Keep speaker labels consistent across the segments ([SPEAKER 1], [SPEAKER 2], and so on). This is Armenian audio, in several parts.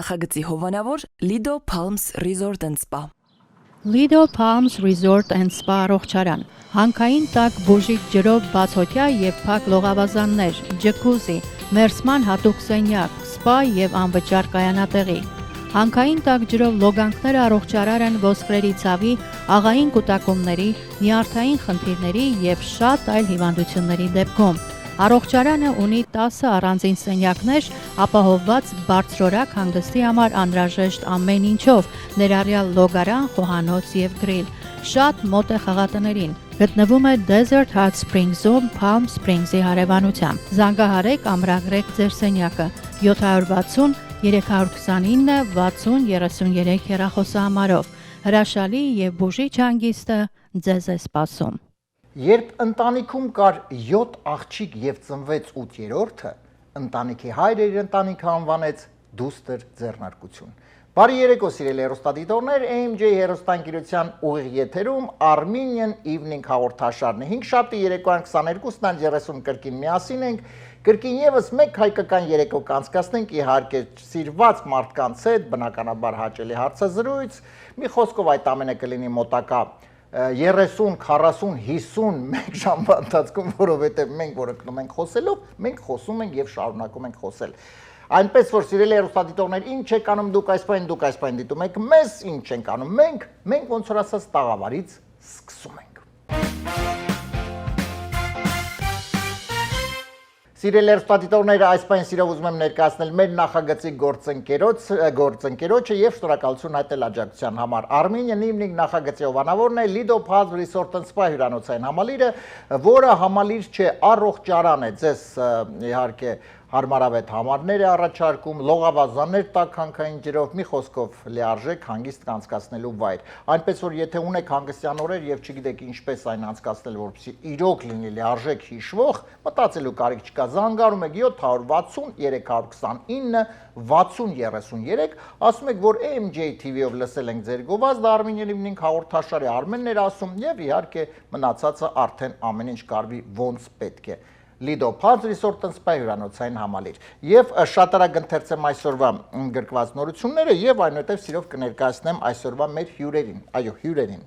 [SPEAKER 1] նախագծի հովանավոր Lido Palms Resort and Spa։
[SPEAKER 2] Lido Palms Resort and Spa առողջարան, հանքային տաք բուժիչ ջրով բացօթյա եւ փակ լողավազաններ, ջկուզի, մերսման հատուկ սենյակ, սպա եւ անվճար կայանատեղի։ Հանքային տաք ջրով լոգանքները առողջարար են ոսկրերի ցավի, աղային կուտակումների, նյարդային խնդիրների եւ շատ այլ հիվանդությունների դեպքում։ Առողջարանը ունի 10 առանձին սենյակներ, ապահովված բարձրորակ հանգստի համար անհրաժեշտ ամեն ինչով, ներառյալ լոգարան, խոհանոց եւ գրիլ։ Շատ մոտ է խաղատներին։ Գտնվում է Desert Hot Springs-ում Palm Springs-ի հարևանությամբ։ Զանգահարեք, ամրագրեք ձեր սենյակը 760 329 60 33 հեռախոսահամարով։ Հրաշալի եւ բուժիչ հանգիստը ձեզ է սպասում։
[SPEAKER 3] Երբ ընտանիքում կար 7 աղջիկ եւ ծնվեց 8-րդը, ընտանիքի հայրը իր ընտանիքը անվանեց դուստր ձեռնարկություն։ Բարի երեկո սիրելի հեռուստադիտողներ, AMJ հեռուստաընկերության ուղիղ եթերում Armenian Evening հաղորդաշարն է։ 5 շաբթի երեկոյան 22-ին 30 կրկին միասին ենք, կրկին եւս մեկ հայկական երեկո կանցկացնենք իհարկե սիրված մարդկանց հետ, բնականաբար հաճելի հարցազրույց, մի խոսքով այդ ամենը կլինի մոտակա 30, 40, 50 մեկ ժամվա ընթացքում, որովհետև մենք որ ընկնում ենք խոսելով, մենք խոսում ենք եւ շարունակում ենք խոսել։ Այնպես որ սիրելի հեռուստադիտողներ, ինչ եք անում դուք այս պայն դիտում եք մեզ, ինչ ենք անում մենք ոնց որ ասած տաղավարից սկսում ենք։ Սիրելի հեռուստադիտողներ, այս պայն սիրով ուզում եմ ներկայացնել մեր նախագծի գործընկերոջը եւ շնորհակալություն հայտնել աջակցության համար։ Armenian Evening նախագծի հովանավորն է Lido Palms Resort and Spa հյուրանոցային համալիրը, որը համալիր չէ, առողջարան է, ձեզ իհարկե հարմարավետ համարներ է առաջարկում, լողավազաններ տաք հանքային ջրով, մի խոսքով լիարժեք հանգիստ կանցկացնելու վայր։ Այնպես որ եթե ունեք հանգստյան օրեր եւ չգիտեք ինչպես այն անցկացնել, որպեսզի իրոք լինի լիարժեք հիշվող, մտածելու կարիք չկա, զանգարում եք 760 329 6033, ասում եք, որ AMJ TV-ով լսել ենք ձեր գովազդը, Armenian Evening հաղորդաշարի Արմենն էր ասում եւ իհարկե մնացածը արդեն ամեն ինչ կարվի ոնց պետք է։ Lido Palms Resort and Spa հյուրանոցային համալիր։ Եվ շատ արագ ընթերցեմ այսօրվա գրկված նորությունները եւ այնուհետեւ սիրով կներկայացնեմ այսօրվա մեր հյուրերին, հյուրերին։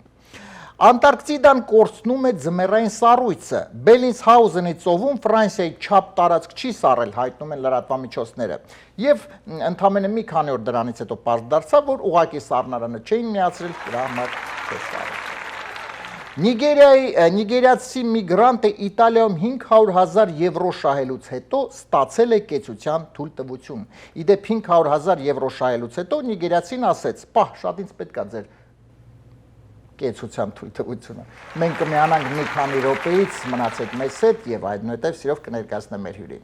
[SPEAKER 3] Անտարկտիդան կորցնում է ձմեռային սառույցը։ Բելինսհաուզենի ծովում Ֆրանսիայի չափ տարածք չի սառել, հայտնում են լրատվամիջոցները։ Եվ ընդամենը մի քանի օր դրանից հետո պարզ դարձավ, որ ուղղակի սառնարանը չէին միացրել, դրա համար չէ սառել։ Նիգերիացի միգրանտը Իտալիայում 500,000 եվրո շահելուց հետո ստացել է կեցության թույլտվություն։ Իդեպ 500,000 եվրո շահելուց հետո նիգերիացին ասեց. «Պահ, շատ ինձ պետք է ձեր կեցության թույլտվությունը»։ Մենք կմիանանք մի քանի րոպեից, մնացեք մեզ հետ եւ այնուհետեւ սիրով կներկայացնեմ մեր հյուրին։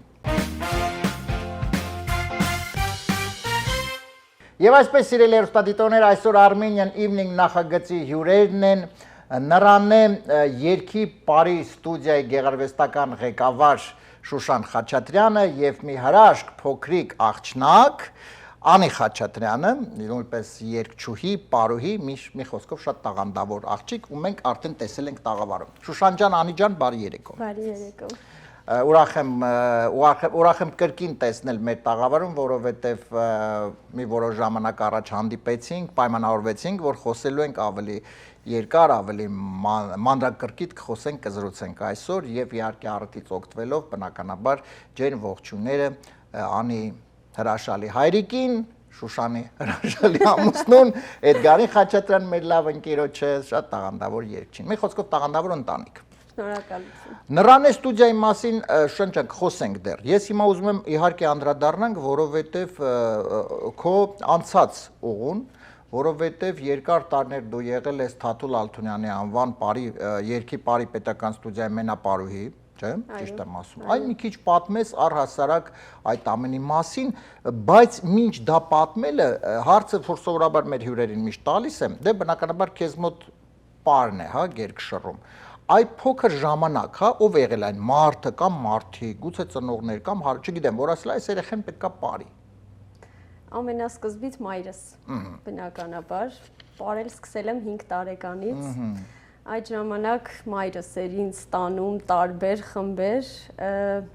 [SPEAKER 3] Եվ այսպես սիրելի հեռուստադիտողներ, այսօր Armenian Evening նախագծի հյուրերն են Նրան է երգի Պարի ստուդիայի գեղարվեստական ղեկավար Շուշան Խաչատրյանը եւ մի հրաշք փոքրիկ աղջնակ Անի Խաչատրյանը, նույնպես երգչուհի, պարուհի, մի խոսքով շատ տաղանդավոր աղջիկ, ու մենք արդեն տեսել ենք տաղավարում։ Շուշան ջան, Անի ջան, բարի երեկո։
[SPEAKER 4] Բարի երեկո։
[SPEAKER 3] Ուրախ եմ կրկին տեսնել մեր տաղավարում, որովհետև մի որոշ ժամանակ առաջ հանդիպեցինք, պայմանավորվեցինք, որ խոսելու ենք ավելի երկար, ավելի մանրակրկիտ կխոսենք, կզրուցենք այսօր եւ իհարկե առիթից օգտվելով բնականաբար ջեր ողջունները Անի հրաշալի հայրիկին, Շուշանի հրաշալի ամուսնուն, Էդգարին Խաչատրյան մեր լավ ընկերոջը, շատ տաղանդավոր երգչին։ Մի խոսքով տաղանդավոր ընտանիք։
[SPEAKER 4] Շնորհակալություն։
[SPEAKER 3] Նրան է ստուդիայի մասին շնչանք խոսենք դեռ։ Ես հիմա ուզում եմ իհարկե անդրադառնանք, որովհետև քո անցած ուղուն, որովհետև երկար տարիներ դու եղել ես Թաթուլ Ալթունյանի անվան երգի Պարի պետական ստուդիայի մենապարուհի, չէ՞, ճիշտ եմ ասում։ Այն մի քիչ պատմես առհասարակ այդ ամենի մասին, բայց մինչ դա պատմելը հարցը, որ սովորաբար մեր հյուրերին միշտ տալիս եմ, դե բնականաբար քեզ մոտ Պարն է, հա, երգշռում։ Այդ փոքր ժամանակ, հա, ով եղել այն մարդը կամ մարդիկ, գուցե ծնողներ կամ չգիտեմ, որ ասել այս երեխան պետքա Պարի։
[SPEAKER 4] Ամենասկզբից մայրս, բնականաբար, պարել սկսել եմ 5 տարեկանից, Այդ ժամանակ մայրս էր ինձ տանում տարբեր խմբեր,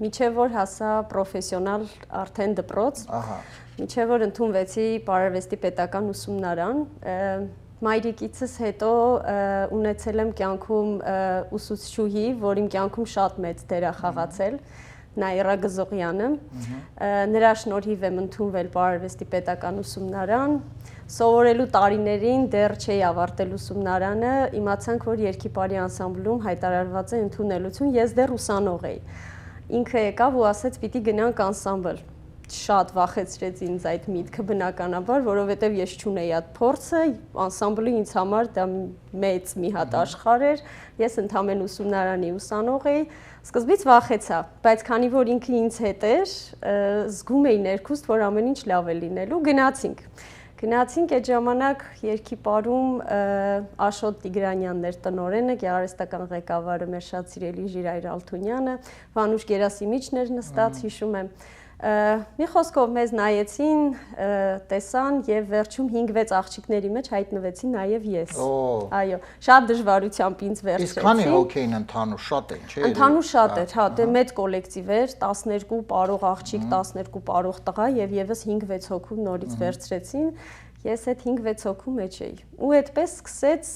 [SPEAKER 4] միջև որ հասա պրոֆեսիոնալ արդեն դպրոց, միջև որ ընդունվեցի Պարարվեստի պետական ուսումնարան, մայրիկիցս հետո ունեցել եմ կյանքում ուսուցչուհի, որ իմ կյանքում շատ մեծ դեր է խաղացել, Նաիրա Գզողյանը, նրա շնորհիվ եմ ընդունվել Պարարվեստի պետական ուսումնարան, սովորելու տարիներին դեռ չէի ավարտել ուսումնարանը, իմացանք, որ երգիպարի անսամբլում հայտարարված է ընդունելություն, ես դեռ ուսանող էի։ Ինքը եկավ ու ասեց՝ պիտի գնանք անսամբլ։ Շատ վախեցրեց ինձ այդ միտքը բնականաբար, որովհետև ես չունեի այդ փորձը, անսամբլը ինձ համար դա մեծ մի հատ աշխարհ էր, ես ընդամենը ուսումնարանի ուսանող էի, սկզբից վախեցա, բայց քանի որ ինքը ինձ հետ էր, զգում էի ներքուստ, որ ամեն ինչ լավ է լինելու, Գնացինք այդ ժամանակ երգիպարում Աշոտ Տիգրանյանն էր տնօրենը, գեղարվեստական ղեկավարը մեր շատ սիրելի Ժիրայր Ալթունյանը, Վանուշ Գերասիմիչն էր նստած, հիշում եմ։ Մի խոսքով մեզ նայեցին, տեսան եւ վերջում 5-6 աղջիկների մեջ հայտնվեցի նաեւ ես։ Այո, շատ դժվարությամբ ինձ վերցրեցին։
[SPEAKER 3] Իսկ քանի հոգեին ընդհանուր շատ են, չէ՞։
[SPEAKER 4] Ընդհանուր շատ էր, հա, դե մեծ կոլեկտիվ էր, 12 պարող աղջիկ, 12 պարող տղա եւ եւս 5-6 հոգու նորից վերցրեցին։ Ես այդ 5-6 հոգու մեջ էի։ Ու այդպես սկսեց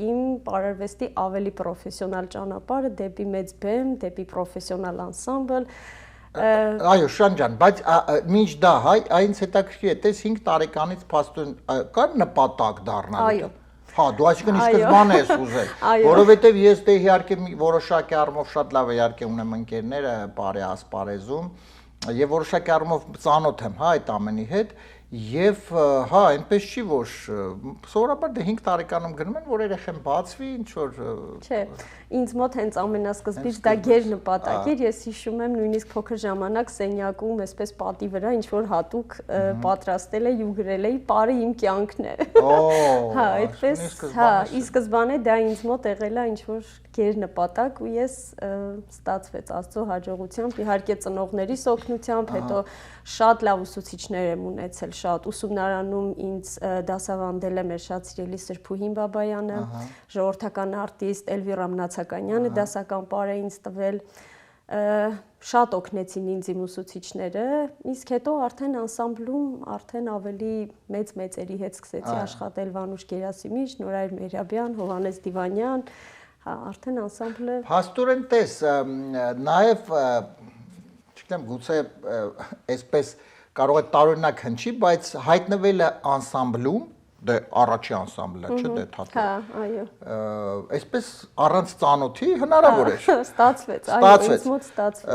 [SPEAKER 4] իմ Պարարվեստի ավելի պրոֆեսիոնալ ճանապարհը դեպի մեծ բեմ, դեպի պրոֆեսիոնալ անսամբլ։
[SPEAKER 3] Այո, Շանջան, բայց մինչ դա այնց հետաքրքիր է, տես 5 տարեկանից փաստորեն կար նպատակ դառնալու։ Հա, դու այսինքն ի սկզբանե ես ուզել, որովհետև ես դե իհարկե որոշակի առումով շատ լավ իհարկե ունեմ ընկերները Պարե ասպարեզում եւ որոշակի առումով ծանոթ եմ, հա, այդ ամենի հետ եւ հա, այնպես չի որ սովորաբար դե 5 տարեկանում գնում են որ երեխան բացվի ինչ որ
[SPEAKER 4] Չէ, ինձ մոտ հենց ամենասկզբից դա ģեր նպատակ էր, ես հիշում եմ նույնիսկ փոքր ժամանակ սենյակում այսպես պատի վրա ինչ որ հատուկ պատրաստել էի ու գրել էի «Պարը իմ կյանքն է»։ Հա, այդպես, հա, ի սկզբանե դա ինձ մոտ եղել է ինչ որ ģեր նպատակ ու ես ստացվեց Աստծո հաջողությամբ, իհարկե ծնողներիս օգնությամբ, հետո շատ լավ ուսուցիչներ եմ ունեցել, շատ ուսումնարանում ինձ դասավանդել է մեր շատ սիրելի Սրփուհին Բաբայանը, ժողովրդական արտիստ Էլվիրա Մնացականյանը դասական պար է ինձ տվել, շատ օգնեցին ինձ իմ ուսուցիչները, իսկ հետո արդեն անսամբլում արդեն ավելի մեծերի հետ սկսեցի աշխատել Վանուշ Գերասիմիչ, Նորայր Մերաբյան, Հովհաննես Դիվանյան, արդեն անսամբլը
[SPEAKER 3] Փաստորեն տես, նաև չգիտեմ, գուցե այսպես կարող է տարօրինակ հնչի, բայց հայտնվելը անսամբլում, դե առաջի անսամբլը, չէ՞ դե թատրոն։
[SPEAKER 4] Հա, այո։
[SPEAKER 3] Այսպես առանց ծանոթի հնարավոր էր։
[SPEAKER 4] Ստացվեց, այո, ինձ մոտ ստացվեց։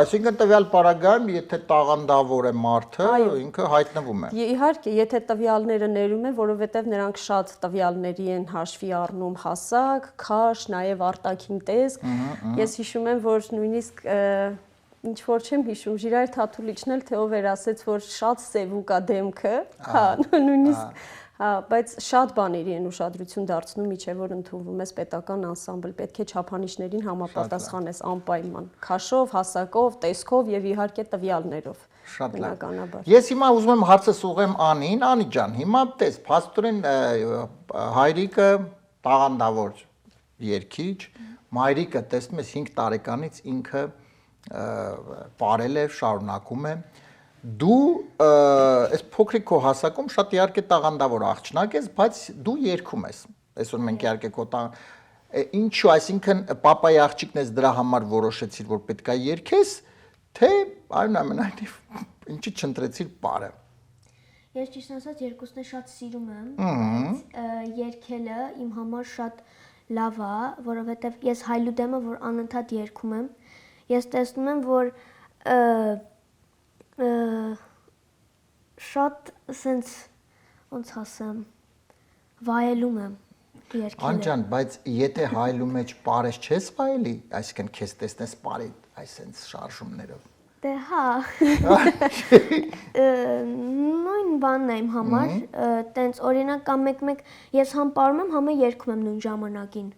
[SPEAKER 3] Այսինքն տվյալ պարագայում, եթե տաղանդավոր է մարդը, ինքը հայտնվում է։
[SPEAKER 4] Իհարկե, եթե տվյալները ներում են, որովհետև նրանք շատ տվյալների են հաշվի առնում հասակ, քաշ, նաև արտաքին տեսք։ Ես հիշում եմ, որ նույնիսկ ինչ որ չեմ հիշում, Ժիրայր Թաթուլիչն էլ թե ով էր ասեց, որ շատ սևուկ է դեմքը, հա, նույնիսկ Հա, բայց շատ բաների են ուշադրություն դարձնում, միջև որ ընդունվում ես պետական անսամբլ, պետք է չափանիշներին համապատասխանես անպայման, քաշով, հասակով, տեսքով եւ իհարկե տվյալներով։
[SPEAKER 3] Շատ լավ։ Ես հիմա ուզում եմ հարցս ուղղեմ Անին, Անի ջան, հիմա տես, փաստորեն հայրիկը տաղանդավոր երգիչ, մայրիկը տեսնում ես 5 տարեկանից ինքը պարել է, շարունակում է Դու այս փոքրիկ քո հասակում շատ իհարկե տաղանդավոր աղջնակ ես, բայց դու երգում ես։ Այսօր մենք իհարկե քո ինչու, այսինքն պապայի աղջիկն ես դրա համար որոշեցիր, որ պետք է երգես, թե այնուամենայնիվ ինչի չընտրեցիր պարը։
[SPEAKER 5] Ես ճիշտ ասած երկուսն էլ շատ սիրում եմ, բայց երգելը իմ համար շատ լավ է, որովհետև ես հայլուդ եմ, որ անընդհատ երգում եմ։ Ես տեսնում եմ, որ շատ սենց ոնց ասեմ վայելում եմ երգելը
[SPEAKER 3] Անջան, բայց եթե հայլու մեջ պարես չես վայելի, այսինքն քեզ տեսնես պարի այս սենց շարժումներով
[SPEAKER 5] Դե հա նույն բանն է իմ համար տենց օրինակ կամ մեկ-մեկ ես համ պարում եմ, համ երգում եմ նույն ժամանակին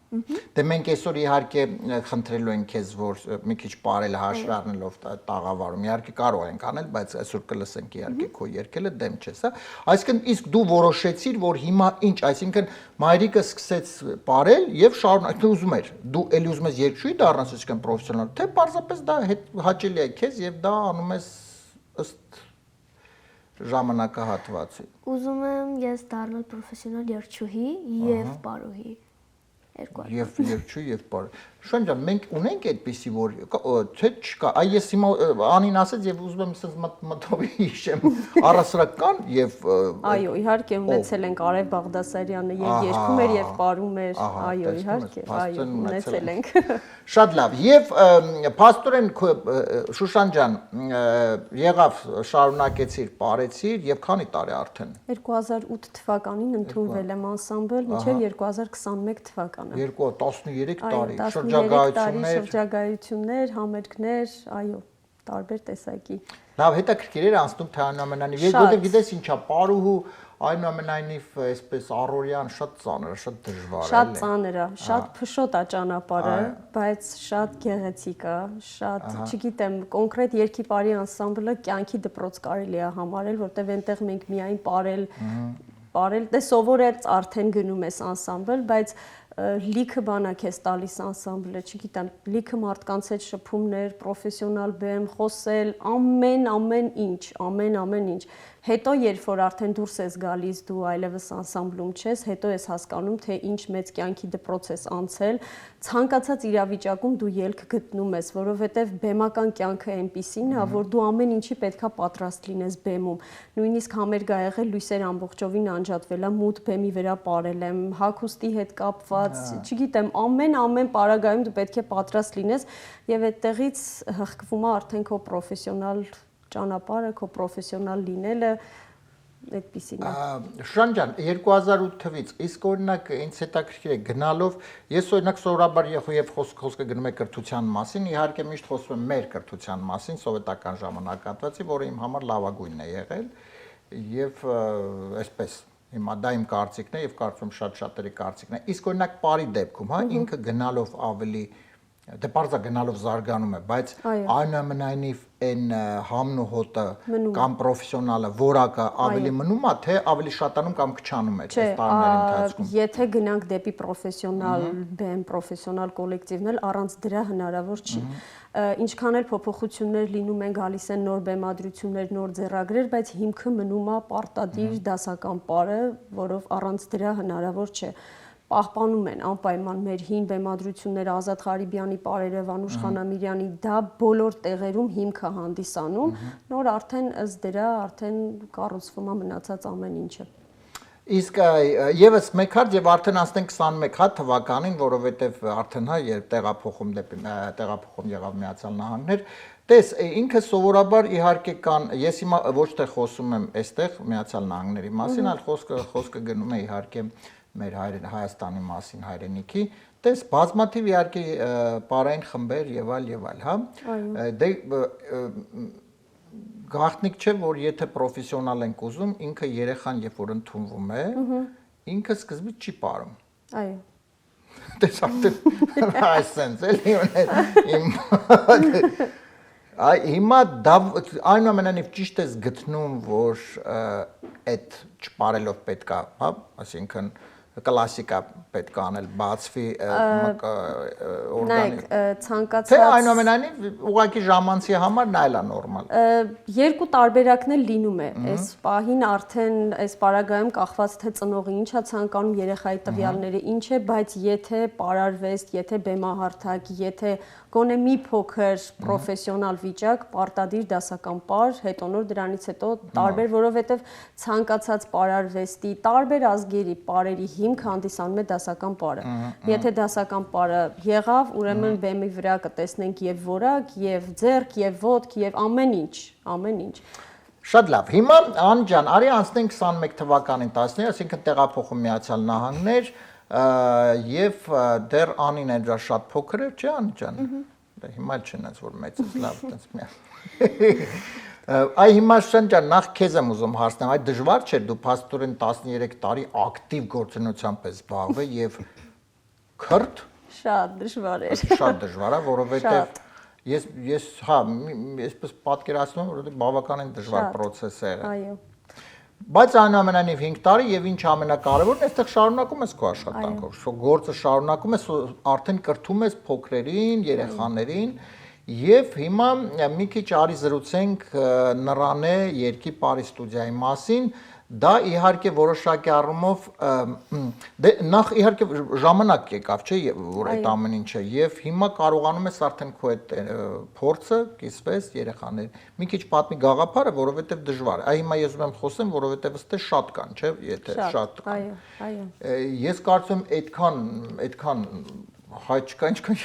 [SPEAKER 3] Դե մենք այսօր իհարկե խնդրելու ենք քեզ, որ մի քիչ բարել հաշվի առնելով տաղավարում, իհարկե կարող ենք անել, բայց այսօր կլսենք իհարկե քո երգելը դեմ չես, հա։ Այսինքն իսկ դու որոշեցիր, որ հիմա ինչ, այսինքն մայրիկը սկսեց բարել եւ շարունակել ուզում էր։ Դու ելի ուզում ես երգչուհի դառնաս, այսինքն պրոֆեսիոնալ, թե պարզապես դա հաճելի է քեզ եւ դա անում ես ըստ ժամանակահատվածի։
[SPEAKER 5] Ուզում եմ ես դառնալ պրոֆեսիոնալ երգչուհի եւ պարուհի։
[SPEAKER 3] Եվ երգչու եւ բար։ Շան ջան, մենք ունենք այդպիսի որ թե չկա, այ ես հիմա անին ասեց եւ ուզում եմ ասես մտովի հիշեմ առասրական եւ
[SPEAKER 4] Այո, իհարկե ունեցել ենք Արև Բաղդասարյանը եւ երգում էր եւ պարում էր, այո, իհարկե, այո, ունեցել ենք։
[SPEAKER 3] Շատ լավ։ Եվ փաստորեն Շուշան ջան, եղավ շարունակեցիր, պարեցիր եւ քանի տարի արդեն։
[SPEAKER 4] 2008 թվականին ընդունվել եմ անսամբլ, մինչև 2021 թվականը։
[SPEAKER 3] 13 տարի,
[SPEAKER 4] 13 շրջագայություններ, համերգներ, այո, տարբեր տեսակի։
[SPEAKER 3] Լավ, հետաքրքիր էր անցնում թե այնուամենայնիվ, որովհետեւ գիտես ինչա, պարուհու այնուամենայնիվ այսպես առօրյան շատ ծանր է, շատ դժվար է։
[SPEAKER 4] Շատ ծանր է, շատ փշոտ է ճանապարհը, բայց շատ գեղեցիկ է, շատ, չգիտեմ, կոնկրետ երգի բարի անսամբլը կյանքի դպրոց կարելի է համարել, որտեղ այնտեղ մենք միայն պարել, դե սովորել արդեն գնում ես անսամբլ, բայց լիքը բան է քեզ տալիս անսամբլը, չգիտեմ, լիքը մարդկանց հետ շփումներ, պրոֆեսիոնալ բեմ, խոսել, ամեն ինչ։ Հետո երբ որ արդեն դուրս ես գալիս, դու այլևս անսամբլում չես, հետո ես հասկանում, թե ինչ մեծ կյանքի դպրոց ես անցել, ցանկացած իրավիճակում դու ելք գտնում ես, որովհետև բեմական կյանքը այնպիսին է, որ դու ամեն ինչի պետքա պատրաստ լինես բեմում։ Նույնիսկ համերգ ա եղել, լույսեր ամբողջովին անջատվել ա, մութ բեմի վրա պարել եմ, հագուստի հետ կապված, չգիտեմ, ամեն պարագայում դու պետք է պատրաստ լինես եւ այդտեղից հղկվում է արդեն քո պրոֆեսիոնալ ճանապարհը, քո պրոֆեսիոնալ լինելը, այդպիսին է։
[SPEAKER 3] Շան ջան, 2008 թվից, իսկ օրինակ ինձ հետաքրքիր է գնալով, ես օրինակ սովորաբար եւ խոսքը գնում է կրթության մասին, իհարկե միշտ խոսում եմ մեր կրթության մասին, սովետական ժամանակահատվածի, որը իմ համար լավագույնն է եղել եւ այսպես հիմա դա իմ կարծիքն է եւ կարծում շատ-շատերի կարծիքն է։ Իսկ օրինակ բարի դեպքում, հա, ինքը գնալով ավելի դե բարձա գնալով զարգանում է, բայց այնուամենայնիվ այն համն ու հոտը կամ պրոֆեսիոնալը որակը ավելի մնում է, թե ավելի շատանում կամ քչանում է այս տարիների ընթացքում։
[SPEAKER 4] Եթե գնանք դեպի պրոֆեսիոնալ բեմ, պրոֆեսիոնալ կոլեկտիվներ, առանց դրա հնարավոր չի։ Ինչքան էլ փոփոխություններ լինում են, գալիս են նոր բեմադրություններ, նոր ձեռագրեր, բայց հիմքը մնում է պարտադիր դասական պարը, որով առանց դրա հնարավոր չէ։ Պահպանում են անպայման մեր հին բեմադրությունները, Ազատ Ղարիբյանի պարերը, Վանուշ Խանամիրյանի, դա բոլոր տեղերում հիմք է հանդիսանում, նոր արդեն ըստ դրա արդեն կառուցվում է մնացած ամեն ինչը։
[SPEAKER 3] Իսկ եւս մեկ հատ եւ արդեն անցնենք 21 հատ թվականին, որովհետեւ արդեն հա երբ տեղափոխում եղավ Միացյալ Նահանգներ, տես ինքը սովորաբար իհարկե կան, ես հիմա ոչ թե խոսում եմ այստեղ Միացյալ Նահանգների մասին, այլ խոսքը գնում է իհարկե մեր Հայաստանի մասին, հայրենիքի, տես բազմաթիվ իհարկե պարային խմբեր եւ այլ, հա։ Դե գաղտնիք չէ, որ եթե պրոֆեսիոնալ ենք ուզում, ինքը երեխան երբ որ ընդունվում է, ինքը սկզբից չի պարում։
[SPEAKER 4] Այո։
[SPEAKER 3] Տես արդեն այսպես էլի հիմա դա այնուամենայնիվ ճիշտ ես գտնում, որ այդ չպարելով պետքա, հա, այսինքն կլասիկա պետք է անել, բացվի օրգանի։
[SPEAKER 4] Ցանկացած
[SPEAKER 3] Թե այնուամենայնիվ ուղղակի ժամանցի համար նա էլ է նորմալ։
[SPEAKER 4] Երկու տարբերակն էլ լինում է։ Այս պահին արդեն այս պարագայում կախված թե ծնողը ինչ է ցանկանում, երեխայի տվյալները ինչ է, բայց եթե պարարվեստ, եթե բեմահարթակ, եթե գոնե մի փոքր պրոֆեսիոնալ վիճակ, պարտադիր դասական պար, հետո նոր դրանից հետո տարբեր, որովհետև ցանկացած պարարվեստի, տարբեր ազգերի պարերի հիմք հանդիսանում է դասական պարը։ Եթե դասական պարը եղավ, ուրեմն բեմի վրա կտեսնենք եւ որակ, եւ ձեռք, եւ ոտք, եւ ամեն ինչ։
[SPEAKER 3] Շատ լավ։ Հիմա Ան ջան, արի անցնենք 21 թվականին 10-ին, այսինքն տեղափոխում Միացյալ Նահանգներ եւ դեռ Անին էր շատ փոքր էր, չէ՞ Ան ջան։ Դա հիմա չնայած որ մեծ է, լավ, տենց մի։ Այ հիմա Շան ջան, նախ քեզ եմ ուզում հարցնել, այ դժվար չէ դու փաստորեն 13 տարի ակտիվ գործունեությամբ ես զբաղվել եւ քրտ,
[SPEAKER 4] Շատ դժվար էր։
[SPEAKER 3] շատ դժվար է, որովհետև ես հա, այսպես պատկերացնում եմ, որովհետև բավականին դժվար process է եղել։
[SPEAKER 4] Այո։
[SPEAKER 3] Բայց այնուամենայնիվ 5 տարի եւ ինչ ամենակարևորն է, այստեղ շարունակում ես քո աշխատանքով։ Գործը շարունակում ես, արդեն կրթում ես փոքրերին, երեխաներին եւ հիմա մի քիչ արի զրուցենք Նռանե երկի Պարի ստուդիայի մասին։ Դա իհարկե որոշակի առումով նախ իհարկե ժամանակ եկավ, չէ, որ այդ ամեն ինչը եւ հիմա կարողանում ես արդեն քո այդ փորձը կիսվես երեխաներին։ Մի քիչ պատմի գաղափարը, որովհետեւ դժվար է։ Այ հիմա ես ուզում եմ խոսեմ, որովհետեւ ըստե շատ կան, չէ, եթե շատ կան։
[SPEAKER 4] Այո, այո։
[SPEAKER 3] Ես կարծում եմ այդքան հայ չկա, ինչքան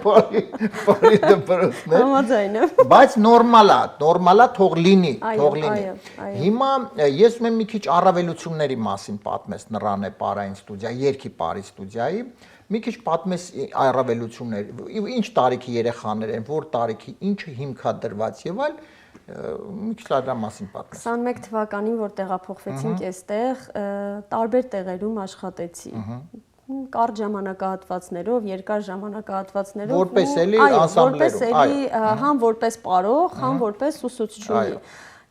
[SPEAKER 3] բարի դպրոցներ։
[SPEAKER 4] Համաձայն եմ։
[SPEAKER 3] Բայց նորմալ է, թող լինի, թող լինի։
[SPEAKER 4] այո։
[SPEAKER 3] Հիմա ես ուզում եմ մի քիչ առավելությունների մասին պատմես Նռանե Պարային ստուդիայի, Երգի Պարի ստուդիայի, մի քիչ պատմես առավելություններ, ինչ տարիքի երեխաներ են, որ տարիքի, ինչը հիմքա դրված եւ այլ, մի քիչ դրա մասին պատմես։
[SPEAKER 4] 21 թվականին, որ տեղափոխվեցինք այստեղ, տարբեր տեղերում աշխատեցի։ Կարճ ժամանակահատվածներով, երկար ժամանակահատվածներով
[SPEAKER 3] որպես էլի անսամբլերում,
[SPEAKER 4] համ որպես պարող, համ որպես ուսուցչուհի։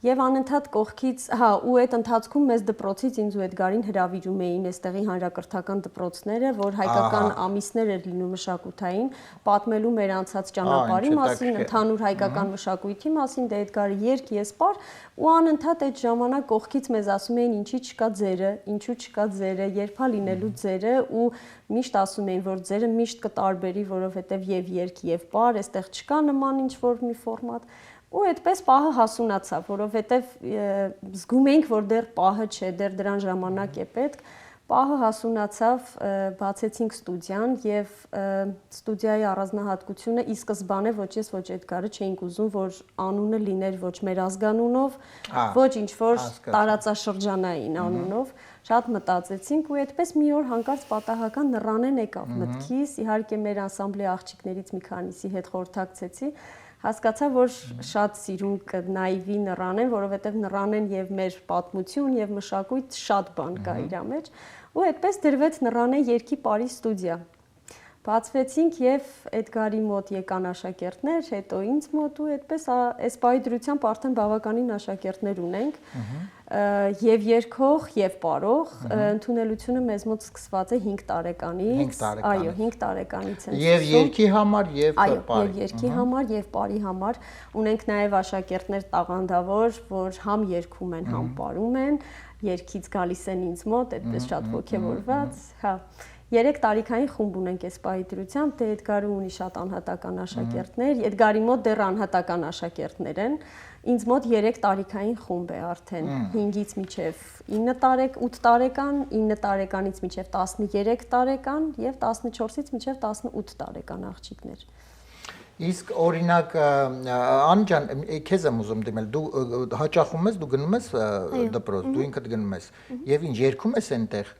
[SPEAKER 4] Եվ անընդհատ կողքից, ու այդ ընթացքում մեզ դպրոցից ինձ ու Էդգարին հրավիրում էին այստեղի հանրակրթական դպրոցները, որ հայկական ամիսներ էր լինում մշակութային, պատմելու մեր անցած ճանապարհի մասին, ընդհանուր հայկական մշակույթի մասին, դե Էդգարը երգ, ես պար, ու անընդհատ այդ ժամանակ կողքից մեզ ասում էին ինչի չկա ձերը, ինչու չկա ձերը, երբ է լինելու ձերը, ու միշտ ասում էին, որ ձերը միշտ կտարբերի, որովհետև եւ երգ եւ պար, այստեղ չկա նման ինչ որ մի ֆորմատ։ Ու այդպես պահը հասունացավ, որովհետև զգում էինք, որ դեռ պահը չէ, դեռ դրան ժամանակ է պետք։ Պահը հասունացավ, բացեցինք ստուդիան եւ ստուդիայի առանձնահատկությունը ի սկզբանե ոչ ես, ոչ Էդգարը չէինք ուզում, որ անունը լիներ ոչ մեր ազգանունով, ոչ ինչ որ տարածաշրջանային անունով։ Շատ մտածեցինք ու այդպես մի օր հանկարծ պատահական Նռանեն եկավ մտքիս, իհարկե մեր անսամբլի աղջիկներից մի քանիսի հետ խորհրդակցեցի։ Հասկացա, որ շատ սիրուն կնայվի Նռանեն, որովհետև Նռանեն եւ մեր պատմություն եւ մշակույթ շատ բան կա իր մեջ, ու այդպես դրվեց Նռանե Երգի Պարի ստուդիա։ Բացվեցինք եւ Էդգարի մոտ եկան աշակերտներ, հետո ինձ մոտ ու այդպես այս պահի դրությամբ արդեն բավականին աշակերտներ ունենք։ Եվ երգող եւ պարող, ընդունելությունը մեզ մոտ սկսված է 5 տարեկանից, այո, 5 տարեկանից են։
[SPEAKER 3] Եվ երգի համար եւ
[SPEAKER 4] պարի։ Այո,
[SPEAKER 3] եւ
[SPEAKER 4] երգի համար եւ պարի համար ունենք նաեւ աշակերտներ տաղանդավոր, որ համ երգում են, համ պարում են, երգից գալիս են ինձ մոտ, այդպես շատ ոգևորված, հա։ 3 տարիքային խումբ ունենք այս պահի դրությամբ, դե Էդգարը ունի շատ անհատական աշակերտներ, Էդգարի մոտ դեռ անհատական աշակերտներ են, ինձ մոտ 3 տարիքային խումբ է արդեն, 5-ից մինչև 8 տարեկան, 9 տարեկանից մինչև 13 տարեկան եւ 14-ից մինչև 18 տարեկան աղջիկներ։
[SPEAKER 3] Իսկ օրինակ Անի ջան, քեզ եմ ուզում դիմել, դու հաճախում ես, դու գնում ես դպրոց, դու ինքդ գնում ես եւ ինչ երգում ես այնտեղ։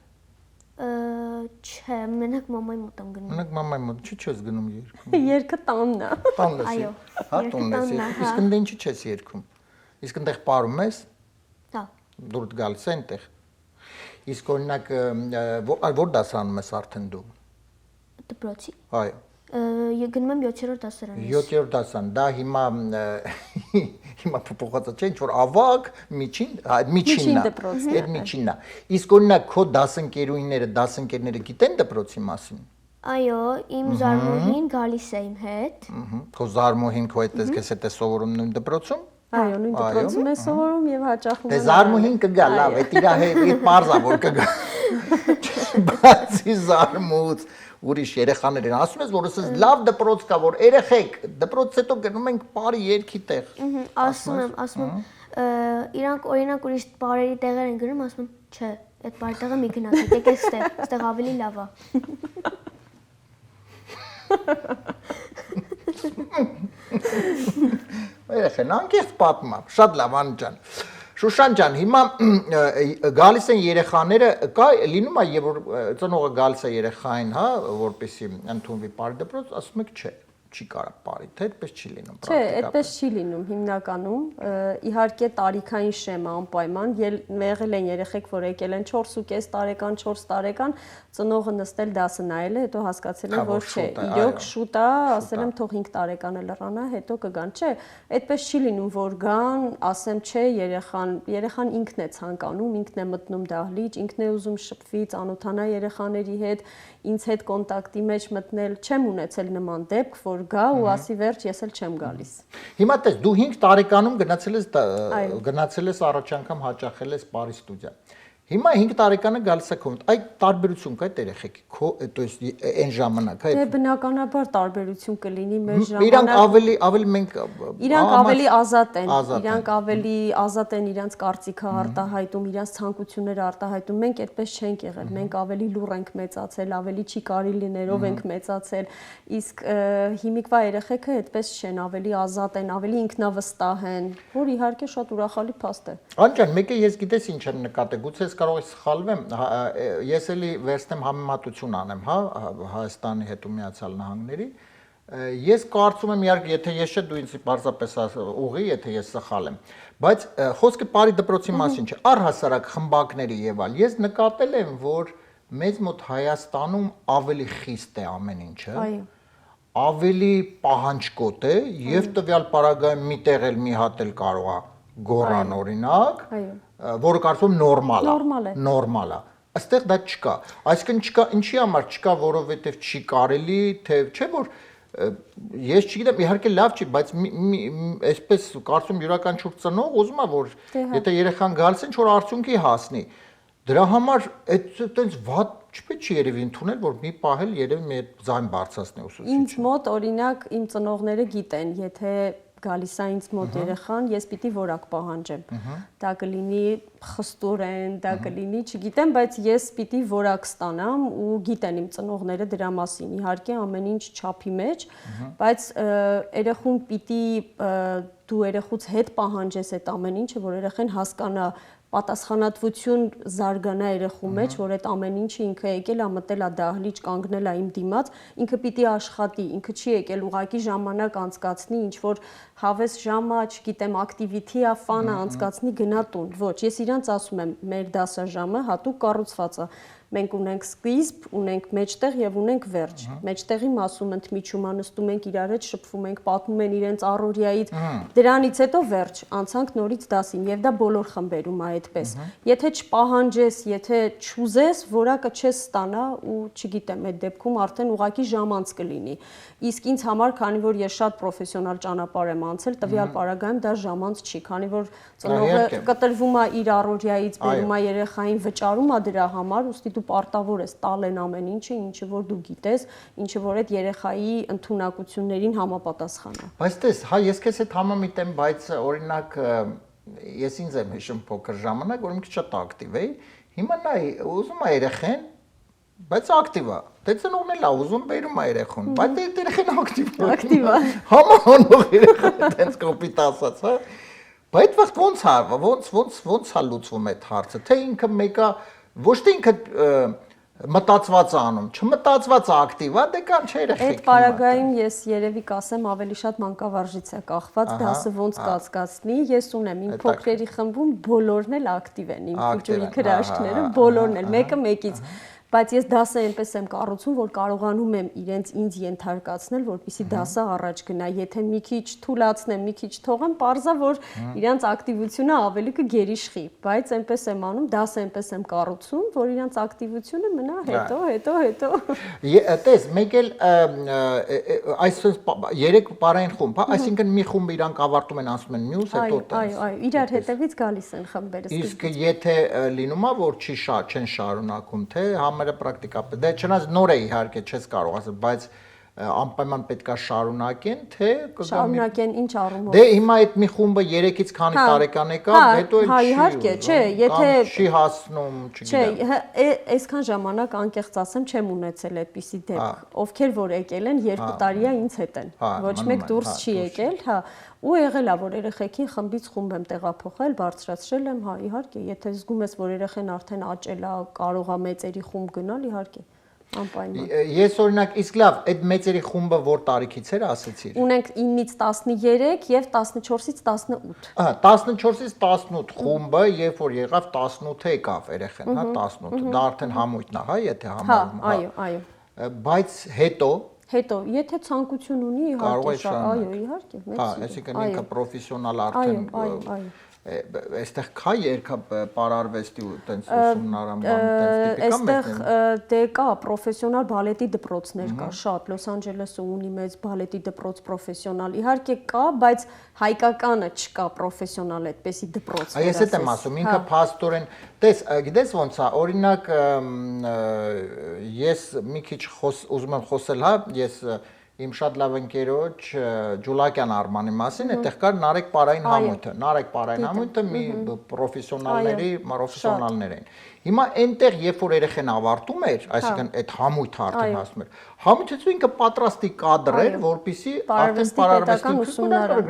[SPEAKER 5] Չէ, մենակ մամայի մոտ եմ գնում։
[SPEAKER 3] Մենակ մամայի մոտ, չի չես գնում երգում։
[SPEAKER 4] Երգը տանն է։
[SPEAKER 3] Տանն ես։
[SPEAKER 5] Այո,
[SPEAKER 3] հա, տանն ես։ Իսկ ընդ ինչի չես երգում։ Իսկ այնտեղ պարում ես։
[SPEAKER 5] Հա։
[SPEAKER 3] Դու գալիս ես այնտեղ։ Իսկ օրինակ որ դասարանում ես արդեն դու։
[SPEAKER 5] Դպրոցի։
[SPEAKER 3] Այո։
[SPEAKER 5] Գնում եմ 7-րդ դասարան։
[SPEAKER 3] 7-րդ դասարան, դա հիմա փոփոխած չէ, ինչ որ ավագ, միջինն է։ Այդ միջինն է։ Իսկ օրինակ քո դասընկերները գիտեն դպրոցի մասին։
[SPEAKER 5] Այո, իմ զարմուհին գալիս է իմ հետ։
[SPEAKER 3] Քո զարմուհին քո հետ է սովորում նույն դպրոցում։
[SPEAKER 4] Այո, նույն դպրոցում է սովորում եւ հաճախում
[SPEAKER 3] է։ Դե զարմուհին կգա, լավ, այդ իր պարզա որ կգա։ Բացի զարմուց ուրիշ երեխաներ են ասում ես, որ ասես լավ դպրոց կա, որ երեխեք դպրոցից հետո գնում ենք բարի երգի տեղ։
[SPEAKER 5] Ասում եմ, իրանք օրինակ ուրիշ բարերի տեղեր են գնում, ասում եմ, չէ, այդ բարի տեղը մի գնացեք, եկեք այստեղ ավելի լավ է։
[SPEAKER 3] Երեխան անկեղծ պատմա, շատ լավ Անի ջան։ Շուշան ջան, հիմա գալիս են երեխաները, կա լինում է եւ որ ծնողը գալիս է երեխային, հա, որպեսի ընդունվի բարի դպրոց, ասում եք չէ, չի կարող բարի, թե այդպես չի լինում
[SPEAKER 4] Չէ, այդպես չի լինում հիմնականում։ Իհարկե տարիքային շեմա անպայման, եղել են երեխեք, որ եկել են 4.5 տարեկան, 4 տարեկան, ծնողը նստել դասը նայել է, հետո հասկացել են, որ չէ, իրոք շուտ է, ասել եմ թող 5 տարեկանը լռանա, հետո կգան։ Չէ, այդպես չի լինում, որ գան, ասեմ, չէ, երեխան ինքն է ցանկանում, ինքն է մտնում դահլիճ, ինքն է ուզում շփվի, ծանոթանա երեխաների հետ, ինձ հետ կոնտակտի մեջ մտնել, չեմ ունեցել նման դեպք, որ գա ու ասի վերջ, ես էլ չեմ գալիս։
[SPEAKER 3] Հիմա տես, դու 5 տարեկանում գնացել ես առաջ անգամ հաճախել ես Պարի ստուդիա։ Հիմա 5 տարեկանը գալիս է կոմենտ, այդ տարբերություն կա այդ երեխեքի, то есть այն ժամանակ,
[SPEAKER 4] Դե բնականաբար տարբերություն կլինի մեր ժամանակ։
[SPEAKER 3] Իրանք ավելի մենք
[SPEAKER 4] Իրանք ավելի ազատ են, իրանք ավելի ազատ են իրանք կարծիքը արտահայտում, իրանք ցանկությունները արտահայտում։ Մենք այդպես չենք եղել, մենք ավելի լուռ ենք մեծացել, ավելի չի կարի լիներով ենք մեծացել, իսկ հիմիկվա երեխեքը այդպես չեն, ավելի ազատ են, ավելի ինքնավստահ են, որ իհարկե շատ ուրախալի փաստ է։
[SPEAKER 3] Անջան, մեկը ես գիտես ինչ եմ նկատել, գուցե կարող ես սխալվեմ, ես էլի վերցնեմ համեմատություն անեմ, հա, Հայաստանի հետ ու Միացյալ Նահանգների։ Ես կարծում եմ, իհարկե, եթե ես չէ, դու ինձ պարզապես ուղի, եթե ես սխալ եմ, բայց խոսքը Պարի դպրոցի մասին չէ, առհասարակ խմբակների եւ այլ։ Ես նկատել եմ, որ մեծ մոտ Հայաստանում ավելի խիստ է ամեն ինչը։
[SPEAKER 4] Այո։
[SPEAKER 3] Ավելի պահանջկոտ է եւ տվյալ պարագայում միտեղ էլ մի հատ էլ կարող է գոռան օրինակ, որը կարծում նորմալ է։ Այստեղ դա չկա։ Այսինքն չկա, ինչի համար չկա, որովհետև չի կարելի, թե չէ որ ես չգիտեմ, իհարկե լավ չի, բայց այսպես կարծում յուրաքանչյուր ծնող ուզում է որ եթե երեխան գալիս են, որ արդյունքի հասնի։ Դրա համար այդպես վատ չպետք չի երևի ընդունել, որ մի պահ էլ երևի մի ձայն բարձրացնի ուսուցիչը։
[SPEAKER 4] Ինձ մոտ օրինակ իմ ծնողները գիտեն, եթե գալիս է ինձ մոտ երեխան, ես պիտի որակ պահանջեմ։ Դա կլինի խստորեն, դա կլինի, չգիտեմ, բայց ես պիտի որակ ստանամ ու գիտեն իմ ծնողները դրա մասին։ Իհարկե ամեն ինչ չափի մեջ, բայց երեխուն պիտի դու երեխուց հետ պահանջես այդ ամեն ինչը, որ երեխան հասկանա պատասխանատվություն զարգանա երեխու մեջ, որ այդ ամեն ինչը ինքը եկել է մտել է դահլիճ, կանգնել է իմ դիմաց, ինքը պիտի աշխատի, ինքը չի եկել ուղակի ժամանակ անցկացնի, ինչ որ հավես ժամը, չգիտեմ, ակտիվիթի է, ֆանը անցկացնի, գնա տուն։ Ոչ, ես իրանց ասում եմ, մեր դասաժամը հատուկ կառուցված է։ Մենք ունենք սկիզբ, ունենք մեջտեղ եւ ունենք վերջ։ Մեջտեղի մասում ընդմիջում անստում ենք իրար հետ, շփվում ենք, պատմում են իրենց առօրյայից։ Դրանից հետո վերջ, անցանք նորից դասին եւ դա բոլոր խմբերում է այդպես։ Եթե չպահանջես, եթե չուզես, որակը չես ստանա ու չգիտեմ, այդ դեպքում արդեն ուղակի ժամանց կլինի։ Իսկ ինձ համար, քանի որ ես շատ պրոֆեսիոնալ ճանապարհ եմ անցել, տվյալ պարագայում դա ժամանց չի, քանի որ ծնողը կտրվում է իր առօրյայից, բերում է երեխային, վճարում է դրա համար, ուստի դու պարտավոր ես տալ են ամեն ինչը, ինչը որ դու գիտես, ինչը որ այդ երեխայի ընդունակություններին համապատասխան է։
[SPEAKER 3] Բայց տես, հա ես քեզ հետ համամիտեմ, բայց օրինակ ես ինձ եմ հիշում փոքր ժամանակ, որ մի քիչ շատ ակտիվ էի։ Հիմա նայ, ուզում է երեխեն, բայց ակտիվ է։ Դե ծնողն էլ է ուզում բերում է երեխուն, բայց այդ երեխեն ակտիվ է։ Համահանող երեխան, այդպես կոպիտ ասած, հա։ Բայց այդ ոնց է, ոնց է լուծվում այդ հարցը, թե ինքը մեկը ոչ թե ինքը մտածված անում, չմտածված ակտիվ է, դե կան չէ երեխեք։
[SPEAKER 4] Այդ պարագայում ես երևի կասեմ ավելի շատ մանկավարժից է կախված, դասը ոնց կացկացնի, ես ունեմ իմ փոքրերի խմբում բոլորն էլ ակտիվ են, իմ քուճուրի քրաշքները բոլորն էլ, մեկը մեկից։ Բայց ես դասը այնպես եմ կառուցում, որ կարողանում եմ իրենց ինձ ենթարկացնել, որպեսզի դասը առաջ գնա։ Եթե մի քիչ թուլացնեմ, մի քիչ թողեմ, պարզա որ իրենց ակտիվությունը ավելի կգերիշխի, բայց այնպես եմ անում, դասը այնպես եմ կառուցում, որ իրենց ակտիվությունը մնա հետո։
[SPEAKER 3] Տես, մեկ էլ այսպես 3 պարային խումբ, հա, այսինքն մի խումբ իրանք ավարտում են, ասում են մյուս, հետո տես։
[SPEAKER 4] Այո, իրար հետևից գալիս են խմբերը։
[SPEAKER 3] Իսկ եթե լինում է, որ չեն շարունակում, թե պրակտիկապես, դե չնայած նոր է իհարկե չես կարող ասել, բայց անպայման պետքա շարունակեն, թե
[SPEAKER 4] շարունակեն ինչ առումով։
[SPEAKER 3] Դե հիմա այդ մի խումբը 3-ից քանի տարեկան եկավ, հետո էլ չի։
[SPEAKER 4] Իհարկե, չէ, եթե
[SPEAKER 3] չի հասնում, չգիտեմ։
[SPEAKER 4] Չէ, այսքան ժամանակ անկեղծ ասեմ, չեմ ունեցել այդպիսի դեպք, ովքեր որ եկել են 2 տարի է ինձ հետ են։ Ոչ մեկ դուրս չի եկել, հա։ Ու եղել է, որ երեխեքին խմբից խումբ եմ տեղափոխել, բարձրացրել եմ, հա, իհարկե, եթե զգում ես, որ երեխեն արդեն աճել է, կարող է մեծերի խումբ գնալ, իհարկե։ Անպայման։
[SPEAKER 3] Ես օրինակ իսկ լավ, այդ մեծերի խումբը որ տարիքից էր, ասեցիր։
[SPEAKER 4] Ունենք 9-ից 13 եւ 14-ից 18։
[SPEAKER 3] Ահա, 14-ից 18 խումբը, երբ որ եղավ 18-ը եկավ երեխան, հա, 18։ Դա արդեն համույթն է, հա, եթե
[SPEAKER 4] Հա,
[SPEAKER 3] համարում,
[SPEAKER 4] այո։
[SPEAKER 3] Բայց հետո
[SPEAKER 4] Հետո, եթե ցանկություն ունի, իհարկե, այո, իհարկե, մեծ։
[SPEAKER 3] հա, այսինքն ինքը պրոֆեսիոնալ արդեն
[SPEAKER 4] այո։
[SPEAKER 3] այստեղ կա երգա պարարվեստի ու տենց ուսումնարան, տենց տիպիկա
[SPEAKER 4] Այստեղ դե կա պրոֆեսիոնալ բալետի դպրոցներ կա, շատ Լոս Անջելեսը ունի մեծ բալետի դպրոց պրոֆեսիոնալ։ Իհարկե կա, բայց հայկականը չկա պրոֆեսիոնալ այդպեսի դպրոց։
[SPEAKER 3] Այս էդ եմ ասում, ինքը փաստորեն, տես, գիտես ոնց է, օրինակ ես մի քիչ ուզում եմ խոսել, հա, ես Իմ շատ լավ ընկերոջ Ջուլակյան Արմանի մասին, այդտեղ կար Նարեկ Պարային համույթը։ Նարեկ Պարային համույթը մի պրոֆեսիոնալներ էին։ Հիմա այնտեղ, երբ որ երեխան ավարտում էր, այսինքն այդ համույթը արդեն հասնում էր, համույթից ինքը պատրաստի կադր էր, որպեսզի արդեն պարարվեստի ուսումնարան։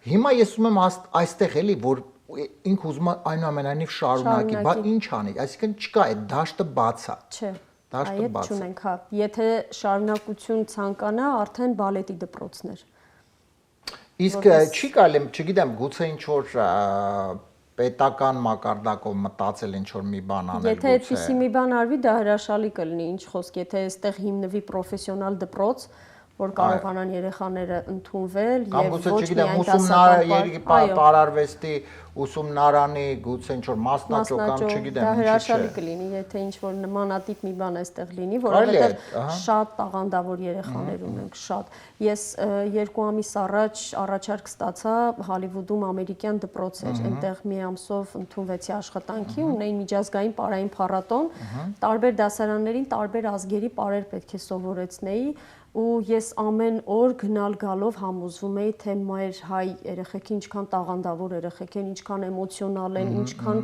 [SPEAKER 3] Հիմա ես ուզում եմ այստեղ էլի, որ ինքը ուզում է այնուամենայնիվ շարունակի, բա ինչ անի, այսինքն չկա այդ դաշտը բաց է։
[SPEAKER 4] Չէ։
[SPEAKER 3] Դաշտը
[SPEAKER 4] Այդ
[SPEAKER 3] բաց է։
[SPEAKER 4] չունենք, հա։ Եթե շարունակություն ցանկանա, արդեն բալետի դպրոցներ։
[SPEAKER 3] Իսկ չի կարելի, չգիտեմ, գուցե ինչ որ պետական մակարդակով մտածել ինչ որ մի բան անել
[SPEAKER 4] Եթե այդպիսի մի բան արվի, դա հրաշալի կլինի, ինչ խոսք, եթե այստեղ հիմնվի պրոֆեսիոնալ դպրոց, որ կարողանան երեխաները ընդունվել
[SPEAKER 3] կամ
[SPEAKER 4] եւ
[SPEAKER 3] գուցե
[SPEAKER 4] ոչ
[SPEAKER 3] չգիտեմ,
[SPEAKER 4] միայն
[SPEAKER 3] ուսումնարանի
[SPEAKER 4] դասական
[SPEAKER 3] պարարվեստի ուսումնարանի գուցե ինչ որ մասնաճյուղ կամ չգիտեմ,
[SPEAKER 4] դա
[SPEAKER 3] ինչի՞
[SPEAKER 4] հրաշալի
[SPEAKER 3] չէ։
[SPEAKER 4] կլինի, եթե ինչ որ նմանատիպ մի բան այստեղ լինի, որովհետեւ շատ տաղանդավոր երեխաներ ունենք, շատ։ Ես 2 ամիս առաջ առաջարկ ստացա Հոլիվուդում ամերիկյան դպրոց էր, այնտեղ մի ամսով ընդունվեցի աշխատանքի, ունեին միջազգային պարային փառատոն, տարբեր դասարաններին տարբեր ազգերի պարեր պետք է սովորեցնեի ու ես ամեն օր գնալ գալով համոզվում էի, թե մեր հայ երեխեքը ինչքան տաղանդավոր երեխեք են, ինչքան էմոցիոնալ են, ինչքան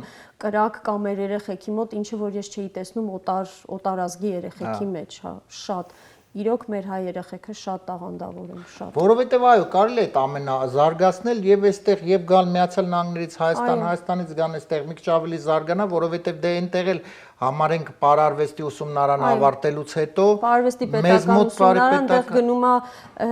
[SPEAKER 4] կրակ կա մեր երեխեքի մոտ, ինչը որ ես չէի տեսնում օտար ազգի երեխեքի մեջ, հա, շատ։ Իրոք մեր հայ երեխեքը շատ տաղանդավոր են, շատ։
[SPEAKER 3] Որովհետև այո, կարելի է այդ ամենը զարգացնել եւ այստեղ եւ գալ Միացյալ Նահանգներից Հայաստանից գան այստեղ մի քիչ ավելի զարգանա, որովհետև դե այնտեղ էլ համարենք պարարվեստի ուսումնարան ավարտելուց հետո
[SPEAKER 4] Պարարվեստի պետական ուսումնարան այնտեղ գնում է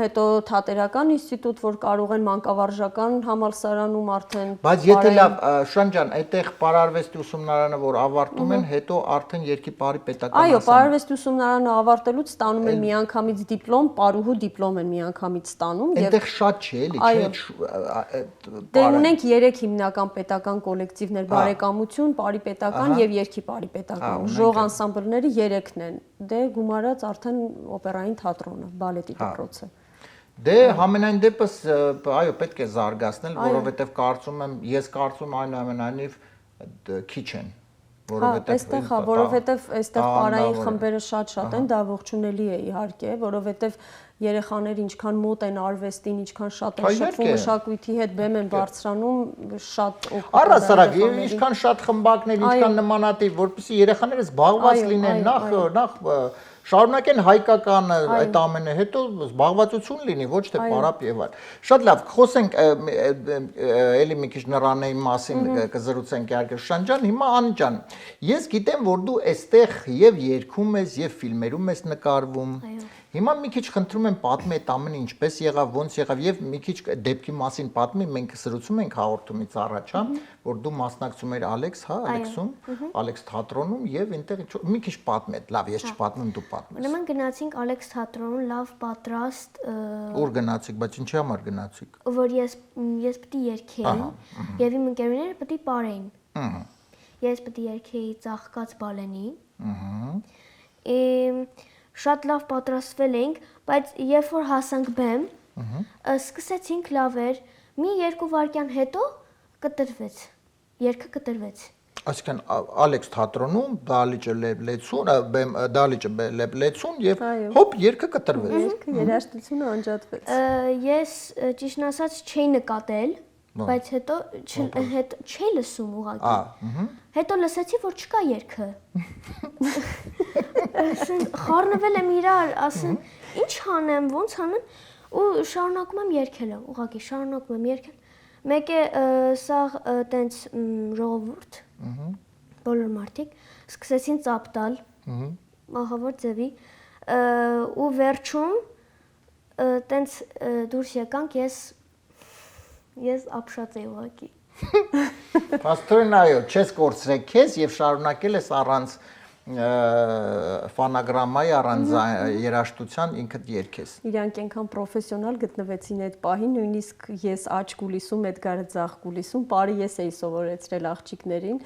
[SPEAKER 4] հետո թատերական ինստիտուտ, որ կարող են մանկավարժական համալսարանում արդեն
[SPEAKER 3] Բայց եթե լավ, Շուշան ջան, այդտեղ պարարվեստի ուսումնարանը որ ավարտում են, հետո արդեն երկի պարի պետական
[SPEAKER 4] Այո, պարարվեստի ուսումնարանը ավարտելուց ստանում են միանգամից դիպլոմ, պարուհու դիպլոմ են միանգամից ստանում եւ
[SPEAKER 3] այնտեղ շատ չէ, էլի, չէ։
[SPEAKER 4] Դե ունենք 3 հիմնական պետական կոլեկտիվներ՝ բարեկամություն, պարի պետական եւ երկի պարի պետական։ Ժող անսամբլները 3-ն են։ Դե գումարած արդեն օպերային թատրոնը, բալետի դպրոցը։
[SPEAKER 3] Դե համենայն դեպս այո, պետք է զարգացնել, որովհետև ես կարծում այնուամենայնիվ քիչ են,
[SPEAKER 4] Այստեղ, որովհետև այստեղ պարային խմբերը շատ են, դա ողջունելի է իհարկե, որովհետև երեխաները ինչքան մոտ են արվեստին, ինչքան շատ են շփվում մշակույթի հետ, բեմ են բարձրանում, շատ օգտակար է։
[SPEAKER 3] Առասարակ, ինչքան շատ խմբակներ, ինչքան նմանատիպ, որպեսզի երեխաները զբաղված լինեն, նախ շարունակեն հայկականը այդ ամենը, հետո զբաղվածություն լինի, ոչ թե պարապ եւ այլ։ Շատ լավ, խոսենք էլի մի քիչ նռանեի մասին կզրուցենք իհարկե Շուշան ջան, հիմա Անի ջան, ես գիտեմ, որ դու այստեղ եւ երգում ես եւ ֆիլմերում ես նկարվում։ Հիմա մի քիչ խնդրում եմ պատմի այդ ամենը ինչպես եղավ, ոնց եղավ եւ մի քիչ դեպքի մասին պատմի, մենք զրուցում ենք հաղորդումից առաջ, հա, որ դու մասնակցում ես Ալեքս, հա, Ալեքսում, Ալեքս թատրոնում եւ այնտեղ մի քիչ պատմի, լավ, ես չպատմեմ, դու պատմես։
[SPEAKER 5] Ուրեմն գնացինք Ալեքս թատրոն, լավ պատրաստ։
[SPEAKER 3] Ուր գնացիք, բայց ինչի համար գնացիք։
[SPEAKER 5] Որ ես պետք է երգեի եւ իմ ընկերուները պետք է պարեին։ Ես պետք է երգեի ծաղկած բալենի։ Շատ լավ պատրաստվել էինք, բայց երբ որ հասանք բեմ, սկսեցինք լավեր, մի 2 վայրկյան հետո կտրվեց, երգը կտրվեց։
[SPEAKER 3] Այսինքն Ալեքս թատրոնում դալիճը լեցուն եւ հոպ երգը կտրվեց։
[SPEAKER 4] Երգը երաժշտությունը անջատվեց։
[SPEAKER 5] Ես ճիշտն ասած չէի նկատել, բայց հետո չի լսում ուղղակի։ Հետո լսեցի, որ չկա երգը։ Ասեն խառնվել եմ իրար, ասեն ինչ անեմ, ոնց անեմ ու շարունակում եմ երգելը, ուղղակի շարունակում եմ երգել։ Մեկ է սա տենց ժողովուրդ, բոլոր մարդիկ սկսեցին ծափ տալ, մահավոր ձևի ու վերջում տենց դուրս եկանք ես ապշած էի ուղղակի։
[SPEAKER 3] Փաստորեն այո, չես կորցրել քեզ եւ շարունակել ես առանց ֆոնոգրամայի, առանց երաժշտության ինքդ երգես։
[SPEAKER 4] Իրանք այնքան պրոֆեսիոնալ գտնվեցին այդ պահին, նույնիսկ ես աջ կուլիսում, Էդգարը ձախ կուլիսում, բարի ես էի սովորեցրել աղջիկներին,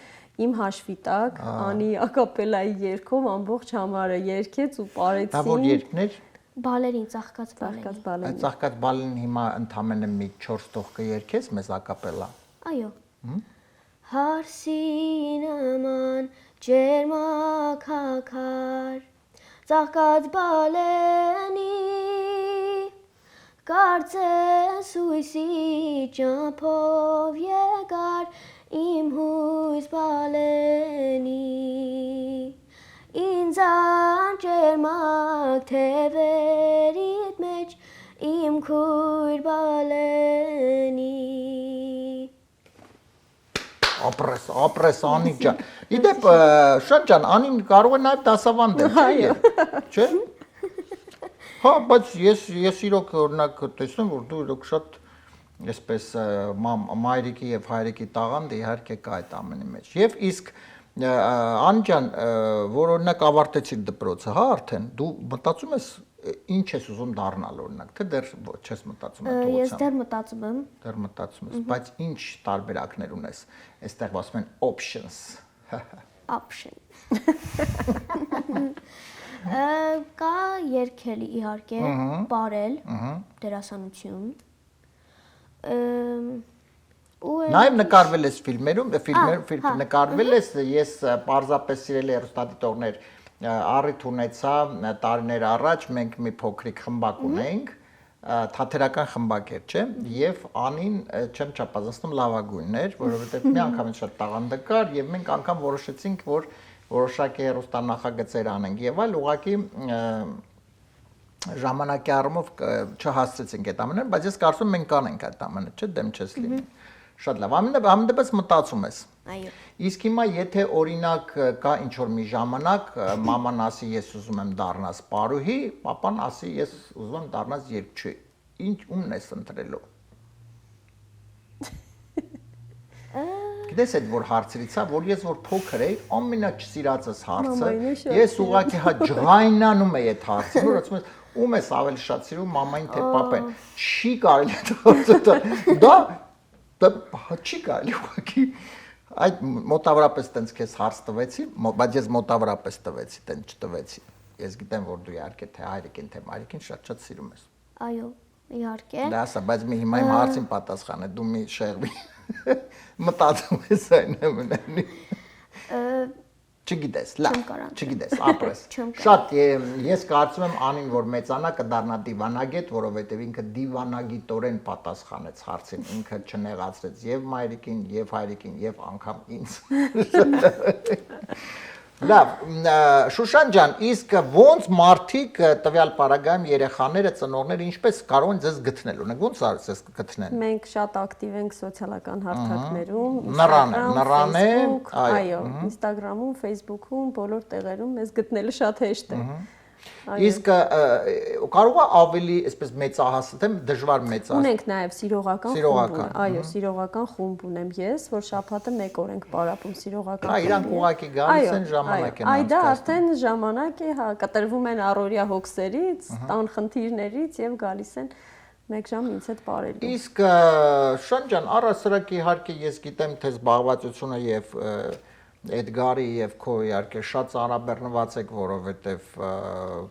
[SPEAKER 4] իմ հաշվի տակ, անի ակապելայի երգով ամբողջ համարը երգեց ու պարեցին։
[SPEAKER 3] Դա որ երգներ։
[SPEAKER 5] Բալերին, ծաղկած բալերին։
[SPEAKER 3] Այդ ծաղկած բալին հիմա ընդամենը մի 4 տող կերգես մեզ ակապելա։
[SPEAKER 5] Այո։ Հարսի նման ջերմաքաքար ծաղկած բալենի կարծես հույսի ճամփով եկար իմ հույս բալենի ինձ անջերմակ թևերիդ մեջ իմ քույր բալենի
[SPEAKER 3] Ապրես Անի ջան։ Իդեպ շատ ջան, Անին կարող է նաև դասավանդել, չէ՞։ Հա, բայց ես իրոք օրինակ տեսնում որ դու իրոք շատ այսպես մայրիկի եւ հայրիկի տաղանդը իհարկե կա այդ ամենի մեջ։ Եվ իսկ Անի ջան, որ օրինակ ավարտեցիր դպրոցը, հա, արդեն դու մտածում ես ինչ ես ուզում դառնալ օրինակ, թե դեռ չես մտածում այդ ուղղությամբ։
[SPEAKER 5] Ես դեռ մտածում եմ։
[SPEAKER 3] Դեռ մտածում ես, բայց ինչ տարբերակներ ունես։ Այստեղ ասում են options։
[SPEAKER 5] Option։ Կա երգել իհարկե, պարել, դերասանություն։
[SPEAKER 3] Նաև նկարվել ես ֆիլմերում, նկարվել ես, ես պարզապես սիրել եմ հեռուստադիտողներ առիթ ունեցա տարիներ առաջ մենք մի փոքրիկ խմբակ ունեինք, թատերական խմբակ էր, չէ՞, եւ Անին չեմ չափազանցնում լավագույնն էր, որովհետեւ մի անգամ շատ տաղանդը կար եւ մենք անգամ որոշեցինք, որ որոշակի հեռուստանախագծեր անենք եւ այլ ուղղակի ժամանակի առումով չհասցրեցինք այդ ամենը, բայց ես կարծում եմ մենք կանենք այդ ամենը, չէ՞, դեմ չես լինի։ Շատ լավ, ամենից մտածում ես։
[SPEAKER 5] Այո։
[SPEAKER 3] Իսկ հիմա եթե օրինակ կա ինչ որ մի ժամանակ մաման ասի ես ուզում եմ դառնալ պարուհի, papan ասի ես ուզում եմ դառնալ երգչի։ Ինչ ումն ես ընտրելու։ Գիտես այդ որ հարցրիցա, որ ես որ փոքր էի, ամենաչսիրածս հարցը, ես ուղղակի հա ջղայնանում էի այդ հարցը, որ ասում ես ում ես ավելի շատ սիրում, մամային թե papan։ Չի կարելի դա չի կարելի ուղղակի այդ մոտավորապես տենց քեզ հարց տվեցի, բայց ես մոտավորապես տվեցի, տենց չտվեցի։ Ես գիտեմ որ դու իհարկե թե հայրիկին թե մայրիկին շատ սիրում ես։
[SPEAKER 5] Այո, իհարկե։
[SPEAKER 3] Դա ասա, բայց մի հիմա իմ հարցին պատասխան է, դու մի շեղվի։ Մտածում ես այն ամենի։ Չգիտես, լավ, չգիտես, ապրես։ Շատ ես կարծում եմ Անին որ մեծանա կդառնա դիվանագետ, որովհետև ինքը դիվանագիտորեն պատասխանեց հարցին, ինքը չնեղացրեց եւ մայրիկին, եւ հայրիկին, եւ անգամ ինձ։ Լավ, Շուշան ջան, իսկ ոնց մարդիկ տվյալ պարագայում երեխաները, ծնողները ինչպես կարող են ձեզ գտնել, ունեք ոնց արես ձեզ գտնեն։
[SPEAKER 4] Մենք շատ ակտիվ ենք սոցիալական հարթակներում,
[SPEAKER 3] Նռան է,
[SPEAKER 4] այո, Instagram-ում, Facebook-ում, բոլոր տեղերում մեզ գտնելը շատ հեշտ է։
[SPEAKER 3] Իսկ կարող է ավելի այսպես մեծահաս, թե դժվար մեծահաս։
[SPEAKER 4] Ունենք նաև սիրողական խումբ, այո, սիրողական խումբ ունեմ ես, որ շաբաթը 1 օր ենք պարապում սիրողական խումբը։
[SPEAKER 3] Իրանք ուղղակի գալիս են ժամանակ են
[SPEAKER 4] անցկացնում։ Դա արդեն ժամանակ է, հա, կտրվում են առօրյա հոգսերից, տան խնդիրներից եւ գալիս են 1 ժամ ինձ հետ պարելու։
[SPEAKER 3] Իսկ Շան ջան, առասարակ իհարկե ես գիտեմ թե զբաղվածությունը եւ Էդգարի եւ քո իհարկե շատ ծանրաբեռնված եք, որովհետեւ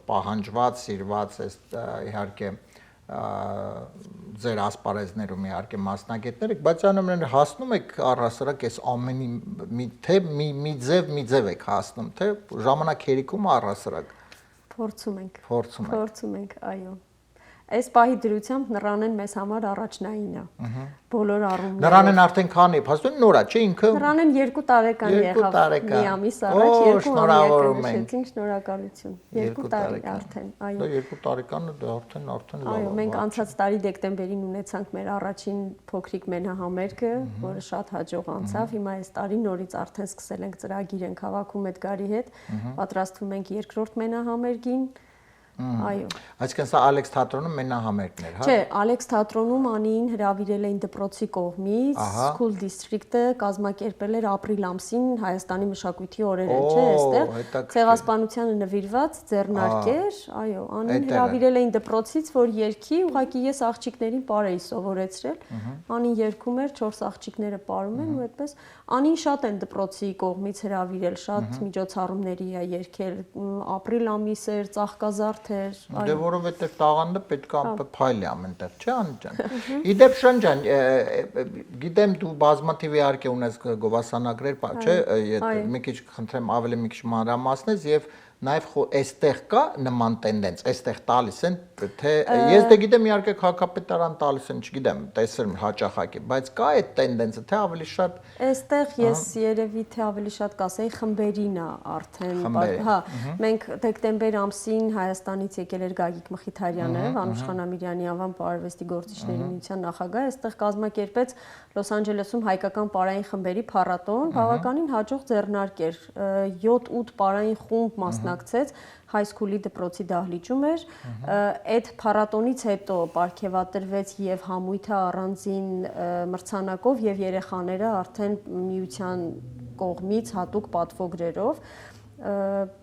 [SPEAKER 3] պահանջված, սիրված է իհարկե ձեր ասպարեզներում իհարկե մասնագետներ եք, բայց անամենը հասնում եք առհասարակ այս ամենի թե մի ձև եք հասնում, թե ժամանակ հերիքում առհասարակ
[SPEAKER 4] փորձում ենք, այո։ Այս պահի դրությամբ Նռանեն մեզ համար առաջնայինն է։ Բոլոր առումներով։
[SPEAKER 3] Նռանեն արդեն քանի, փաստորեն նորա, չէ ինքը։
[SPEAKER 4] Նռանեն 2 տարեկան եղավ։ Մի ամիս առաջ 2 ամիս ենք, շնորհակալություն։ 2 տարի արդեն, այո։
[SPEAKER 3] Դա 2 տարեկանը դա արդեն լավ է։
[SPEAKER 4] Այո, մենք անցած տարի դեկտեմբերին ունեցանք մեր առաջին փոքրիկ մենահամերգը, որը շատ հաջող անցավ։ Հիմա այս տարի նորից արդեն սկսել ենք ծրագիր ենք հավաքում Էդգարի հետ, պատրաստվում ենք երկրորդ մենահամերգին։ Այո։
[SPEAKER 3] Այսինքն սա Ալեքս թատրոնում մենահամերգն էր, հա։
[SPEAKER 4] Չէ, Ալեքս թատրոնում Անիին հրավիրել էին դպրոցի կողմից, School District-ը կազմակերպել էր ապրիլ ամսին Հայաստանի մշակույթի օրերին, չէ, այստեղ ցեղասպանությանը նվիրված ձեռնարկեր, այո, Անիին հրավիրել էին դպրոցից, որ երգի, ուղղակի ես աղջիկներին պար էի սովորեցրել։ Անին երգում էր, 4 աղջիկները պարում են ու այդպես Անին շատ են դպրոցի կողմից հրավիրել, շատ միջոցառումների է երգել, ապրիլ ամիս էր, ծաղկազարդ էր, այո։
[SPEAKER 3] Դե որովհետև տաղանդը պետք է փայլի ամենտեղ, չէ՞ Անի ջան։ Իդեպ Շան ջան, գիտեմ դու բազմաթիվ իհարկե ունես գովասանագրեր, չէ՞, մի քիչ խնդրեմ ավելի մի քիչ մանրամասնես եւ Նաև այստեղ կա նման տենդենս, այստեղ տալիս են, թե ես դե գիտեմ իհարկե քաղաքապետարան տալիս են, չգիտեմ, տեսել հաճախակի, բայց կա այդ տենդենսը, թե ավելի շատ
[SPEAKER 4] Այստեղ ես երևի թե ավելի շատ կասեի խմբերին է արդեն, հա, մենք դեկտեմբեր ամսին Հայաստանից եկել էր Գագիկ Մխիթարյանը, Անուշ Խանամիրյանի անվան պարարվեստի գործիչների միության նախագահ, այստեղ կազմակերպեց Լոս Անջելեսում հայկական պարային խմբերի փառատոն, բավականին հաջող ձեռնարկ էր, 7-8 պարային խումբ մասնակցեց, High School-ի դպրոցի դահլիճում էր, այդ փառատոնից հետո պարգևատրվեց եւ համույթը առանձին մրցանակով եւ երեխաները արդեն միության կողմից հատուկ պատվոգրերով,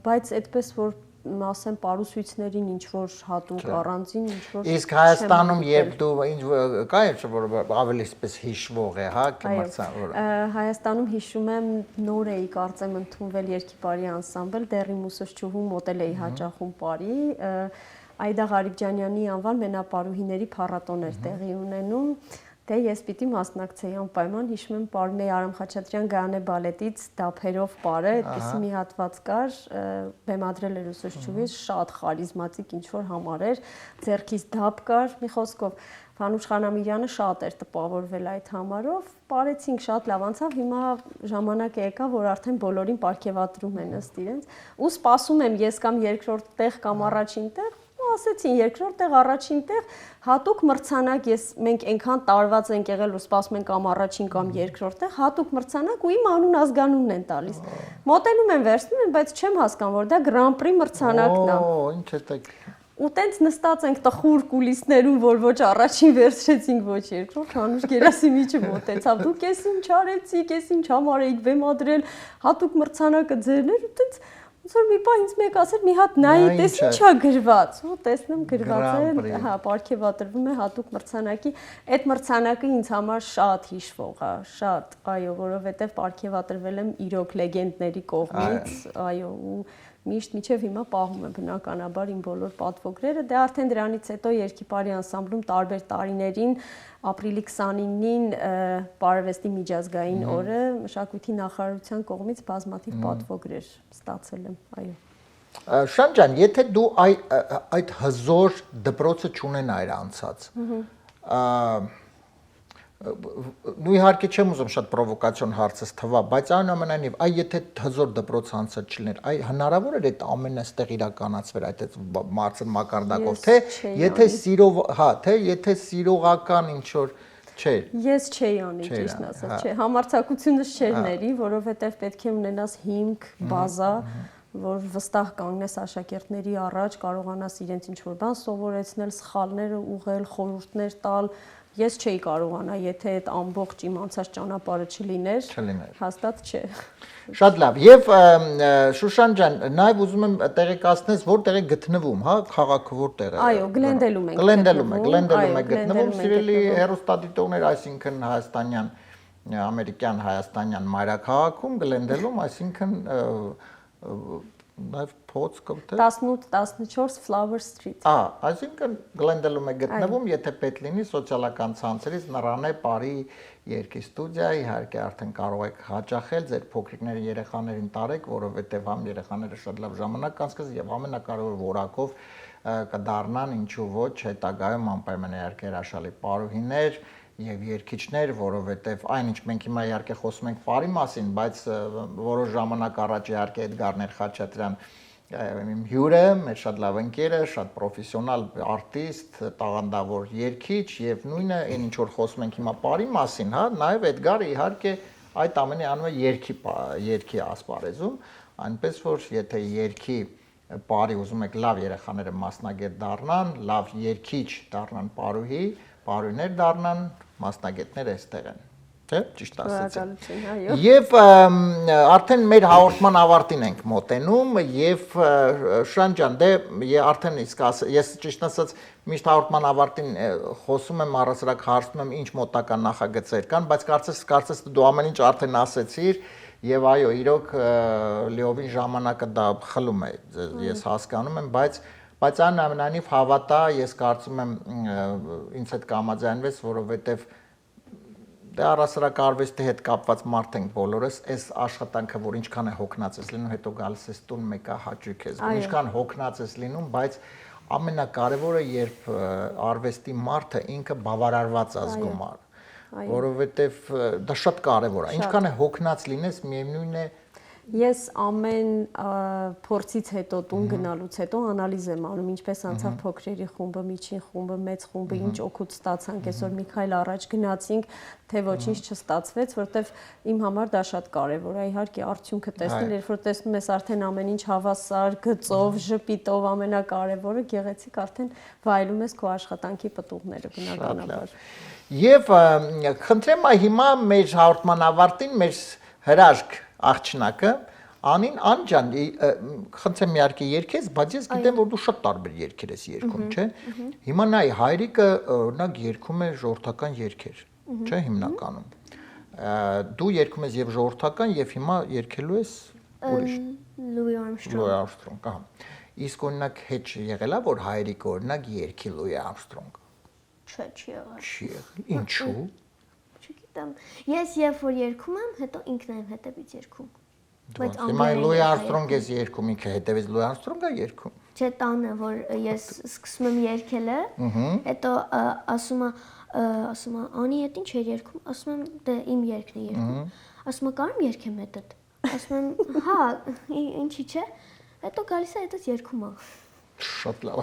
[SPEAKER 4] բայց այդպես որ ասեմ պարուսույցներին ինչ որ հատուկ առանձին ինչ որ
[SPEAKER 3] Իսկ Հայաստանում երբ դու ինչ կա չէ որ ավելի սպես հիշվող է, հա, կմրցանակ
[SPEAKER 4] Հայաստանում հիշում եմ նոր էի կարծեմ ընդունվել երկի բարի անսամբլ դեռ իմ ուսուցչուհու մոդել էի հաճախում բարի Այդա Ղարիբջանյանի անվան մենապարուհիների փառատոն էր տեղի ունենում Դե ես պիտի մասնակցեի անպայման հիշում եմ Պարմեի Արամ Խաչատրյան Գայանե բալետից դափերով պարը, այդպեսի մի հատված կար, բեմադրել էր ուսուցչուհիս, շատ խարիզմատիկ ինչ որ համար էր, ձեռքից դափ կար, մի խոսքով Վանուշ Խանամիրյանը շատ էր տպավորվել այդ համարով, պարեցինք շատ լավ անցավ, հիմա ժամանակը եկա, որ արդեն բոլորին պարգևատրում են ըստ իրենց, ու սպասում եմ ես կամ երկրորդ տեղ կամ առաջին տեղ ասեցին երկրորդ տեղ առաջին տեղ հատուկ մրցանակ մենք այնքան տարված ենք եղել ու սպասում ենք կամ առաջին կամ երկրորդ տեղ հատուկ մրցանակ ու իմ անուն ազգանունն են տալիս մոտենում են վերցնում են բայց չեմ հասկանում որ դա Grand Prix մրցանակն է
[SPEAKER 3] ինչ է դա
[SPEAKER 4] ու տենց նստած ենք տխուր կուլիսներում որ ոչ առաջին վերցրեցինք ոչ երկրորդ Հանուշ Գերասիմիչը մոտեցավ դուք էս ինչ արեցիք էս ինչ համար եք բեմադրել հատուկ մրցանակը ձերն էր ու տենց Ոնց որ մի պահ ինձ մեկ ասել մի հատ նայի տես ինչա գրված ու տեսնեմ գրված է հա պարգևատրվում է հատուկ մրցանակի այդ մրցանակը ինձ համար շատ հիշվող է շատ այո որովհետև պարգևատրվել եմ իրոք լեգենդների կողմից այո ու միշտ միջև հիմա պահում եմ բնականաբար իմ բոլոր պատվոգրերը դե արդեն դրանից հետո երկի բարի անսամբլում տարբեր տարիներին ապրիլի 29-ին Պարարվեստի միջազգային օրը մշակույթի նախարարության կողմից բազմաթիվ պատվոգրեր ստացել եմ, այո։
[SPEAKER 3] Շան ջան, եթե դու այդ հզոր դպրոցը չունենայիր անցած, նու իհարկե չեմ ուզում շատ պրովոկացիոն հարցս թվա, բայց այնուամենայնիվ, եթե հզոր դպրոց անցած չլիներ, հնարավոր էր այդ ամենը այստեղ իրականացվեր այդ բարձր մակարդակով, թե եթե սիրով, հա, թե եթե սիրողական ինչ որ չէր։
[SPEAKER 4] Ես չէի անի, ճիշտն ասած, չէ, համարձակությունս չէր ների, որովհետև պետք է ունենաս հիմք, բազա, որ վստահ կանգնես աշակերտների առաջ, կարողանաս իրենց ինչ-որ բան սովորեցնել, սխալները ուղղել, խորհուրդներ տալ։ Ես չէի կարողանա, եթե այդ ամբողջ իմ անցած ճանապարհը չլիներ, հաստատ չէ։
[SPEAKER 3] Շատ լավ։ Եվ Շուշան ջան, նաև ուզում եմ տեղեկացնես, որտեղ է գտնվում, հա, քաղաքը որտեղ է։
[SPEAKER 4] Այո, Գլենդելում ենք։
[SPEAKER 3] Գլենդելում է գտնվում, սիրելի հեռուստադիտողներ, այսինքն հայաստանյան, ամերիկյան հայաստանյան մայրաքաղաքում, Գլենդելում, այսինքն Նաև փոց կգտել։
[SPEAKER 4] 18-14 Flower Street։
[SPEAKER 3] Այսինքն Գլենդելում է գտնվում, եթե պետք լինի սոցիալական ցանցերից Նռանե Պարի երկի ստուդիա, իհարկե արդեն կարող եք հաճախել ձեր փոքրիկների երեխաներին տարեք, որովհետև համ երեխաները շատ լավ ժամանակ կանցկացնեն եւ ամենակարևոր որակով կդառնան, ինչու ոչ, հետագայում անպայման իհարկե հրաշալի պարուհիներ եւ երկիչներ, որովհետեւ այնինչ մենք հիմա իհարկե խոսում ենք Պարի մասին, բայց որոշ ժամանակ առաջ իհարկե Էդգարներ Խաչատրյան իմ հյուրը, մեր շատ լավ ընկերը, շատ պրոֆեսիոնալ արտիստ, տաղանդավոր երգիչ եւ նույնը այն ինչ որ խոսում ենք հիմա Պարի մասին, հա, նաեւ Էդգարը իհարկե այդ ամենի անում է երգի ասպարեզում, այնպես որ եթե երգի Պարի ուզում եք լավ երեխաները մասնագետ դառնան, լավ երգիչ դառնան պարուհի, պարուհիներ դառնան, մասնագետներ այստեղ են։ Չէ՞, ճիշտ ասացի։ Եվ արդեն մեր հաղորդման ավարտին ենք մոտենում եւ Շրան ջան, դե արդեն իսկ ես ճիշտ ասած միշտ հաղորդման ավարտին խոսում եմ առասարակ հարցնում եմ ինչ մոտական նախագծեր կան, բայց կարծես դու ամեն ինչ արդեն ասեցիր եւ այո, իրոք լիովին ժամանակը դա խլում է, ես հասկանում եմ, բայց այնուամենայնիվ հավատա, ես կարծում եմ ինձ հետ կհամաձայնվես, որովհետեւ դե առասարակ արվեստի հետ կապված մարդ ենք բոլորս, այս աշխատանքը, որ ինչքան է հոգնած ես լինում, հետո գալիս ես տուն մեկը հաճույք ես, ինչքան հոգնած ես լինում, բայց ամենակարևորը երբ արվեստի մարդը ինքը բավարարված ազգում է, որովհետև դա շատ կարևոր է, ինչքան է հոգնած լինես, միևնույն է
[SPEAKER 4] Ես ամեն փորձից հետո տուն գնալուց հետո անալիզ եմ անում, ինչպես անցավ փոքրերի խումբը, միջին խումբը, մեծ խումբը, ինչ օգուտ ստացանք, այսօր մի քայլ առաջ գնացինք, թե ոչինչ չստացվեց, որովհետև իմ համար դա շատ կարևոր է, իհարկե արդյունքը տեսնել, երբ որ տեսնում ես արդեն ամեն ինչ հավասար, գծով, ժպիտով, ամենակարևորը գեղեցիկ արդեն վայելում ես քո աշխատանքի պտուղները բնականաբար։
[SPEAKER 3] Եվ խնդրեմ հիմա մեր հաղորդման ավարտին մեր հրաշք աղջնակը Ան ջան, խնդրեմ իհարկե երգես, բայց ես գիտեմ, որ դու շատ տարբեր երգեր ես երգում, չէ՞։ Հիմա նայ հայրիկը օրինակ երգում է ժողովրդական երգեր, չէ՞, հիմնականում։ Դու երգում ես եւ ժողովրդական եւ հիմա երգելու ես ուրիշ
[SPEAKER 5] Լուի Արմսթրոնգ։
[SPEAKER 3] Ահա։ Իսկ օրինակ հետ եղելա, որ հայրիկը օրինակ երգի Լուի Արմսթրոնգ։
[SPEAKER 5] Չէ, չի եղել։
[SPEAKER 3] Չի եղել։ Ինչու՞։
[SPEAKER 5] Չգիտեմ։ Ես երբ որ երգում եմ, հետո ինքն եմ հետևից երգում։
[SPEAKER 3] Բայց հիմա Լուի Արմսթրոնգ ես երգում, ինքը հետևից Լուի Արմսթրոնգ է երգում։
[SPEAKER 5] Չէ, տանը, որ ես սկսում եմ երգելը, հետո ասում է, Անի հետ ինչ էր երգում, ասում եմ, դե իմ երգն է երգում։ Ասում է, կարո՞մ երգեմ հետդ։ Ասում եմ, հա, ինչի՞ չէ։ Հետո գալիս է հետս երգում է։
[SPEAKER 3] Շատ լավ։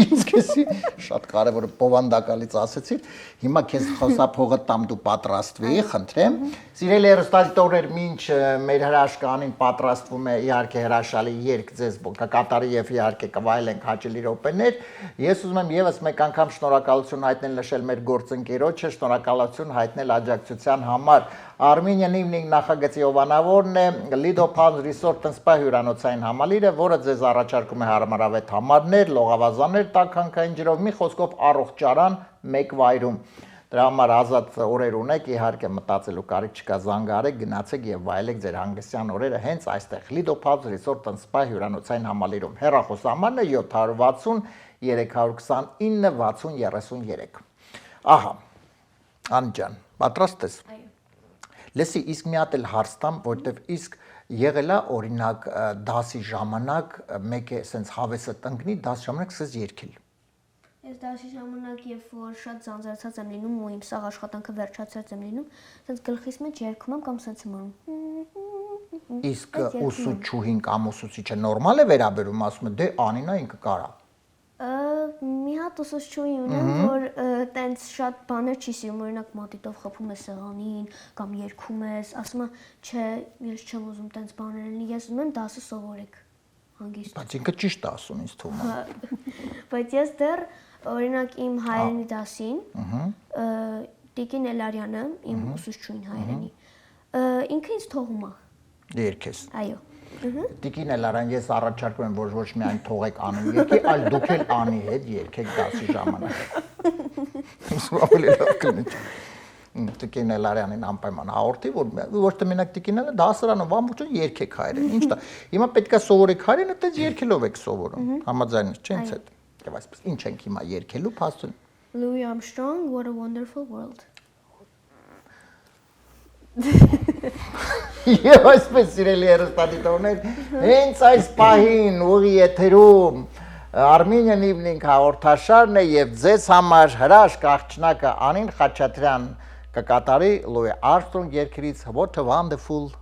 [SPEAKER 3] Ինձ քեզի շատ կարևոր բովանդակալից ասեցիր։ Հիմա քեզ խոսափողը տամ դու պատրաստվի, խնդրեմ։ Սիրելի հեռուստադիտողներ, մինչ մեր հրաշքանին պատրաստվում է իհարկե հրաշալի երգ ձեզ կկատարի եւ իհարկե կվայելենք հաճելի րոպեներ, ես ուզում եմ եւս մեկ անգամ շնորհակալություն հայտնել նշել մեր գործընկերոջը, շնորհակալություն հայտնել աջակցության համար։ Armenian Evening նախագծի ովանավորն է Lido Palms Resort and Spa հյուրանոցային համալիրը, որը ձեզ առաջարկում է հարմարավետ համարներ, լողավազաններ, տաքանքային ջրով, մի խոսքով առողջարան մեկ վայրում։ Դրա համար ազատ օրեր ունեք, իհարկե մտածելու կարիք չկա, զանգարեք, գնացեք եւ վայելեք ձեր հանգստյան օրերը հենց այստեղ Lido Palms Resort and Spa հյուրանոցային համալիրում։ Հեռախոսահամարն է 760 329 6033։ Ահա։ Անջան, պատրաստ ես։
[SPEAKER 5] Այո։
[SPEAKER 3] Լսի, իսկ մի հատ էլ հարց տամ, որտեվ իսկ եղելա օրինակ դասի ժամանակ մեկ է սենց հավեսը տնկնի, դասի ժամանակ սկսես երգել։
[SPEAKER 5] Ես դասի ժամանակ, երբ որ շատ ձանձրացած եմ լինում ու իմ սաղ աշխատանքը վերջացած եմ լինում, սենց գլխիս մեջ երգում եմ կամ սենց եմ անում։
[SPEAKER 3] Իսկ ուսուցչուհին կամ ուսուցիչը նորմալ է վերաբերում, ասում է, դե Անինա ինքը կարա։
[SPEAKER 5] Մի հատ ուսուցչուհի ունեմ, որ տենց շատ բաներ չի սիրում, օրինակ մատիտով խփում է սեղանին կամ երգում ես, ասում է, չէ, ես չեմ ուզում տենց բաներ լինի, ես ուզում եմ դասը սովորեք հանգիստ։
[SPEAKER 3] Բայց ինքը ճիշտ է ասում, ինձ թվում է։
[SPEAKER 5] Բայց ես դեռ օրինակ իմ հայերենի դասին, Տիկին Էլարյանը, իմ ուսուցչուհին հայերենի, ինքը ինձ թողում է։
[SPEAKER 3] Երգես։
[SPEAKER 5] Այո։
[SPEAKER 3] Տիկին Էլարյան, ես առաջարկում եմ, որ ոչ միայն թողեք Անի երգի, այլ դուք էլ Անի հետ երգեք դասի ժամանակ։ Ավելի լավ կլինի։ Տիկին Էլարյանին անպայման հաղորդի, որ ոչ թե մենակ Տիկինելը դասարանում ամբողջը երգեք հայերեն։ Ինչ դա։ Հիմա պետքա սովորեք հայերեն, այդպես երգելով եք սովորում։ Համաձայն ես, չէ՞, ինձ հետ։ Եվ այսպես ինչ ենք հիմա երգելու փաստուն։
[SPEAKER 5] Louis Armstrong, What a Wonderful World։
[SPEAKER 3] Եվ այսպես սիրելի հեռուստադիտողներ, հենց այս պահին ուղի եթերում Armenian Evening հաղորդաշարն է եւ ձեզ համար հրաշք աղջնակը Անին Խաչատրյան կկատարի Louis Armstrong երգերից What a Wonderful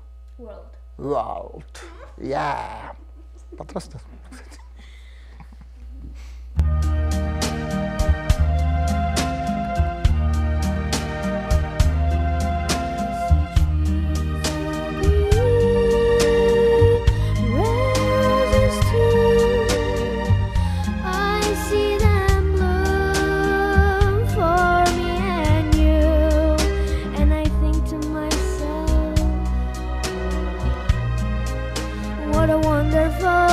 [SPEAKER 3] World։ Yeah։ Պատրաստ ես։
[SPEAKER 5] What a wonderful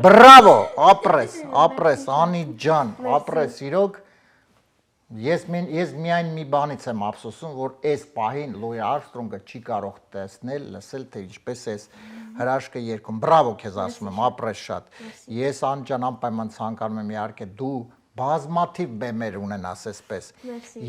[SPEAKER 3] Բրավո, ապրես, Անի ջան, ապրես, իրոք ես միայն մի բանից եմ ափսոսում, որ այս պահին Louis Armstrong-ը չի կարող տեսնել, լսել, թե ինչպես էս հրաշքը երգում։ Բրավո քեզ ասում եմ, ապրես շատ։ Ես Անի ջան անպայման ցանկանում եմ իհարկե դու բազմաթիվ բեմեր ունենաս այսպես։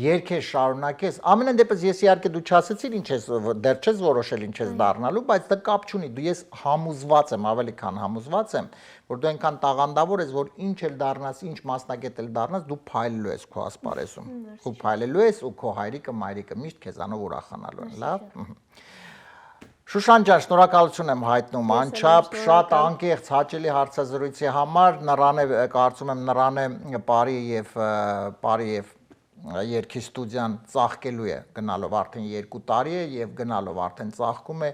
[SPEAKER 3] Երգեր շարունակես։ Ամենայն դեպս ես իհարկե դու չասեցիր ինչ ես, դեռ չես որոշել ինչ ես դառնալու, բայց դա կապ չունի։ Դու ես համոզված եմ, ավելի քան համոզված եմ, որ դու այնքան տաղանդավոր ես, որ ինչ էլ դառնաս, ինչ մասնագետ էլ դառնաս, դու փայլելու ես քո ասպարեզում։ Ու փայլելու ես ու քո հայրիկը, մայրիկը միշտ քեզանով ուրախանալու են, լավ։ Շուշան ջան, շնորհակալություն եմ հայտնում անչափ շատ անկեղծ հաճելի հարցազրույցի համար, կարծում եմ նրան է Պարի եւ երգի ստուդիան ծաղկելու է գնալով արդեն 2 տարի է եւ գնալով արդեն ծաղկում է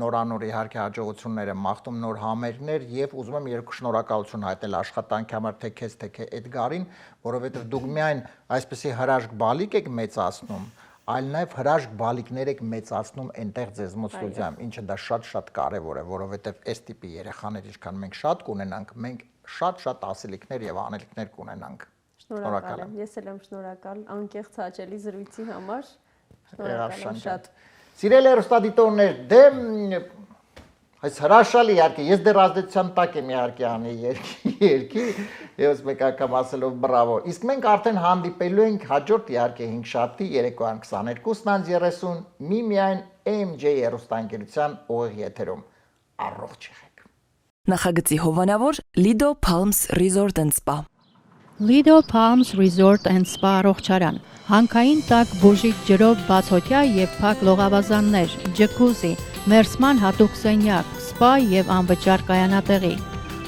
[SPEAKER 3] նորանոր իհարկե հաջողություններ եմ մաղթում նոր համերգներ եւ ուզում եմ երկու շնորհակալություն հայտնել աշխատանքի համար թե քեզ թե Էդգարին, որովհետեւ դուք միայն այսպեսի հրաշք բալիկ եք մեծացնում, այլ նաև հրաշք բալիկներ եք մեծացնում այնտեղ ձեզ մոտ ստուդիայում, ինչը դա շատ կարևոր է, որովհետև այս տիպի երեխաներ ինչքան մենք շատ կունենանք, մենք շատ ասելիքներ եւ անելիքներ կունենանք։
[SPEAKER 4] Շնորհակալ եմ։ Ես էլ եմ շնորհակալ անկեղծ հաճելի զրույցի համար։ Շնորհակալ եմ շատ։
[SPEAKER 3] Սիրելի հեռուստադիտողներ, դե այս հրաշալի իհարկե ես դեռ ազդեցության տակ եմ իհարկե անի երկի ես մեկ անգամ ասելով բրավո իսկ մենք արդեն հանդիպելու ենք հաջորդ իհարկե 5 շաբթի երեկոյան 22:30 միմիայն AMJ հեռուստաընկերության ուղիղ եթերում առողջ եղեք
[SPEAKER 1] Նախագծի հովանավոր Lido Palms Resort and Spa
[SPEAKER 2] Lido Palms Resort and Spa առողջարան հանքային տաք բուժիչ ջրով բացօթյա եւ փակ լողավազաններ, ջկուզի, մերսման հատուկ սենյակ, սպա եւ անվճար կայանատեղի։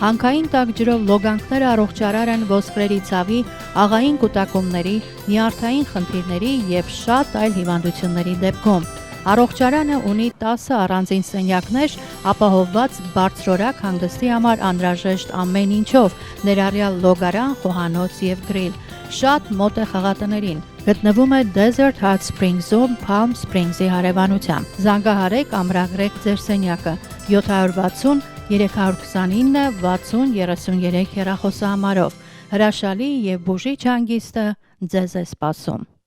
[SPEAKER 2] Հանքային տաք ջրով լոգանքները առողջարար են ոսկրերի ցավի, աղային կուտակումների, նյարդային խնդիրների եւ շատ այլ հիվանդությունների դեպքում։ Առողջարանը ունի 10 առանձին սենյակներ, ապահովված բարձրորակ հանգստի համար անհրաժեշտ ամեն ինչով, ներառյալ լոգարան, խոհանոց եւ գրիլ։ Շատ մոտ է խաղատներին։ Գտնվում է Desert Hot Springs-ում Palm Springs-ի հարևանությամբ։ Զանգահարեք ամրագրեք ձեր սենյակը 760 329 60 33 հեռախոսահամարով։ Հրաշալի եւ բուժիչ հանգիստը ձեզ է սպասում։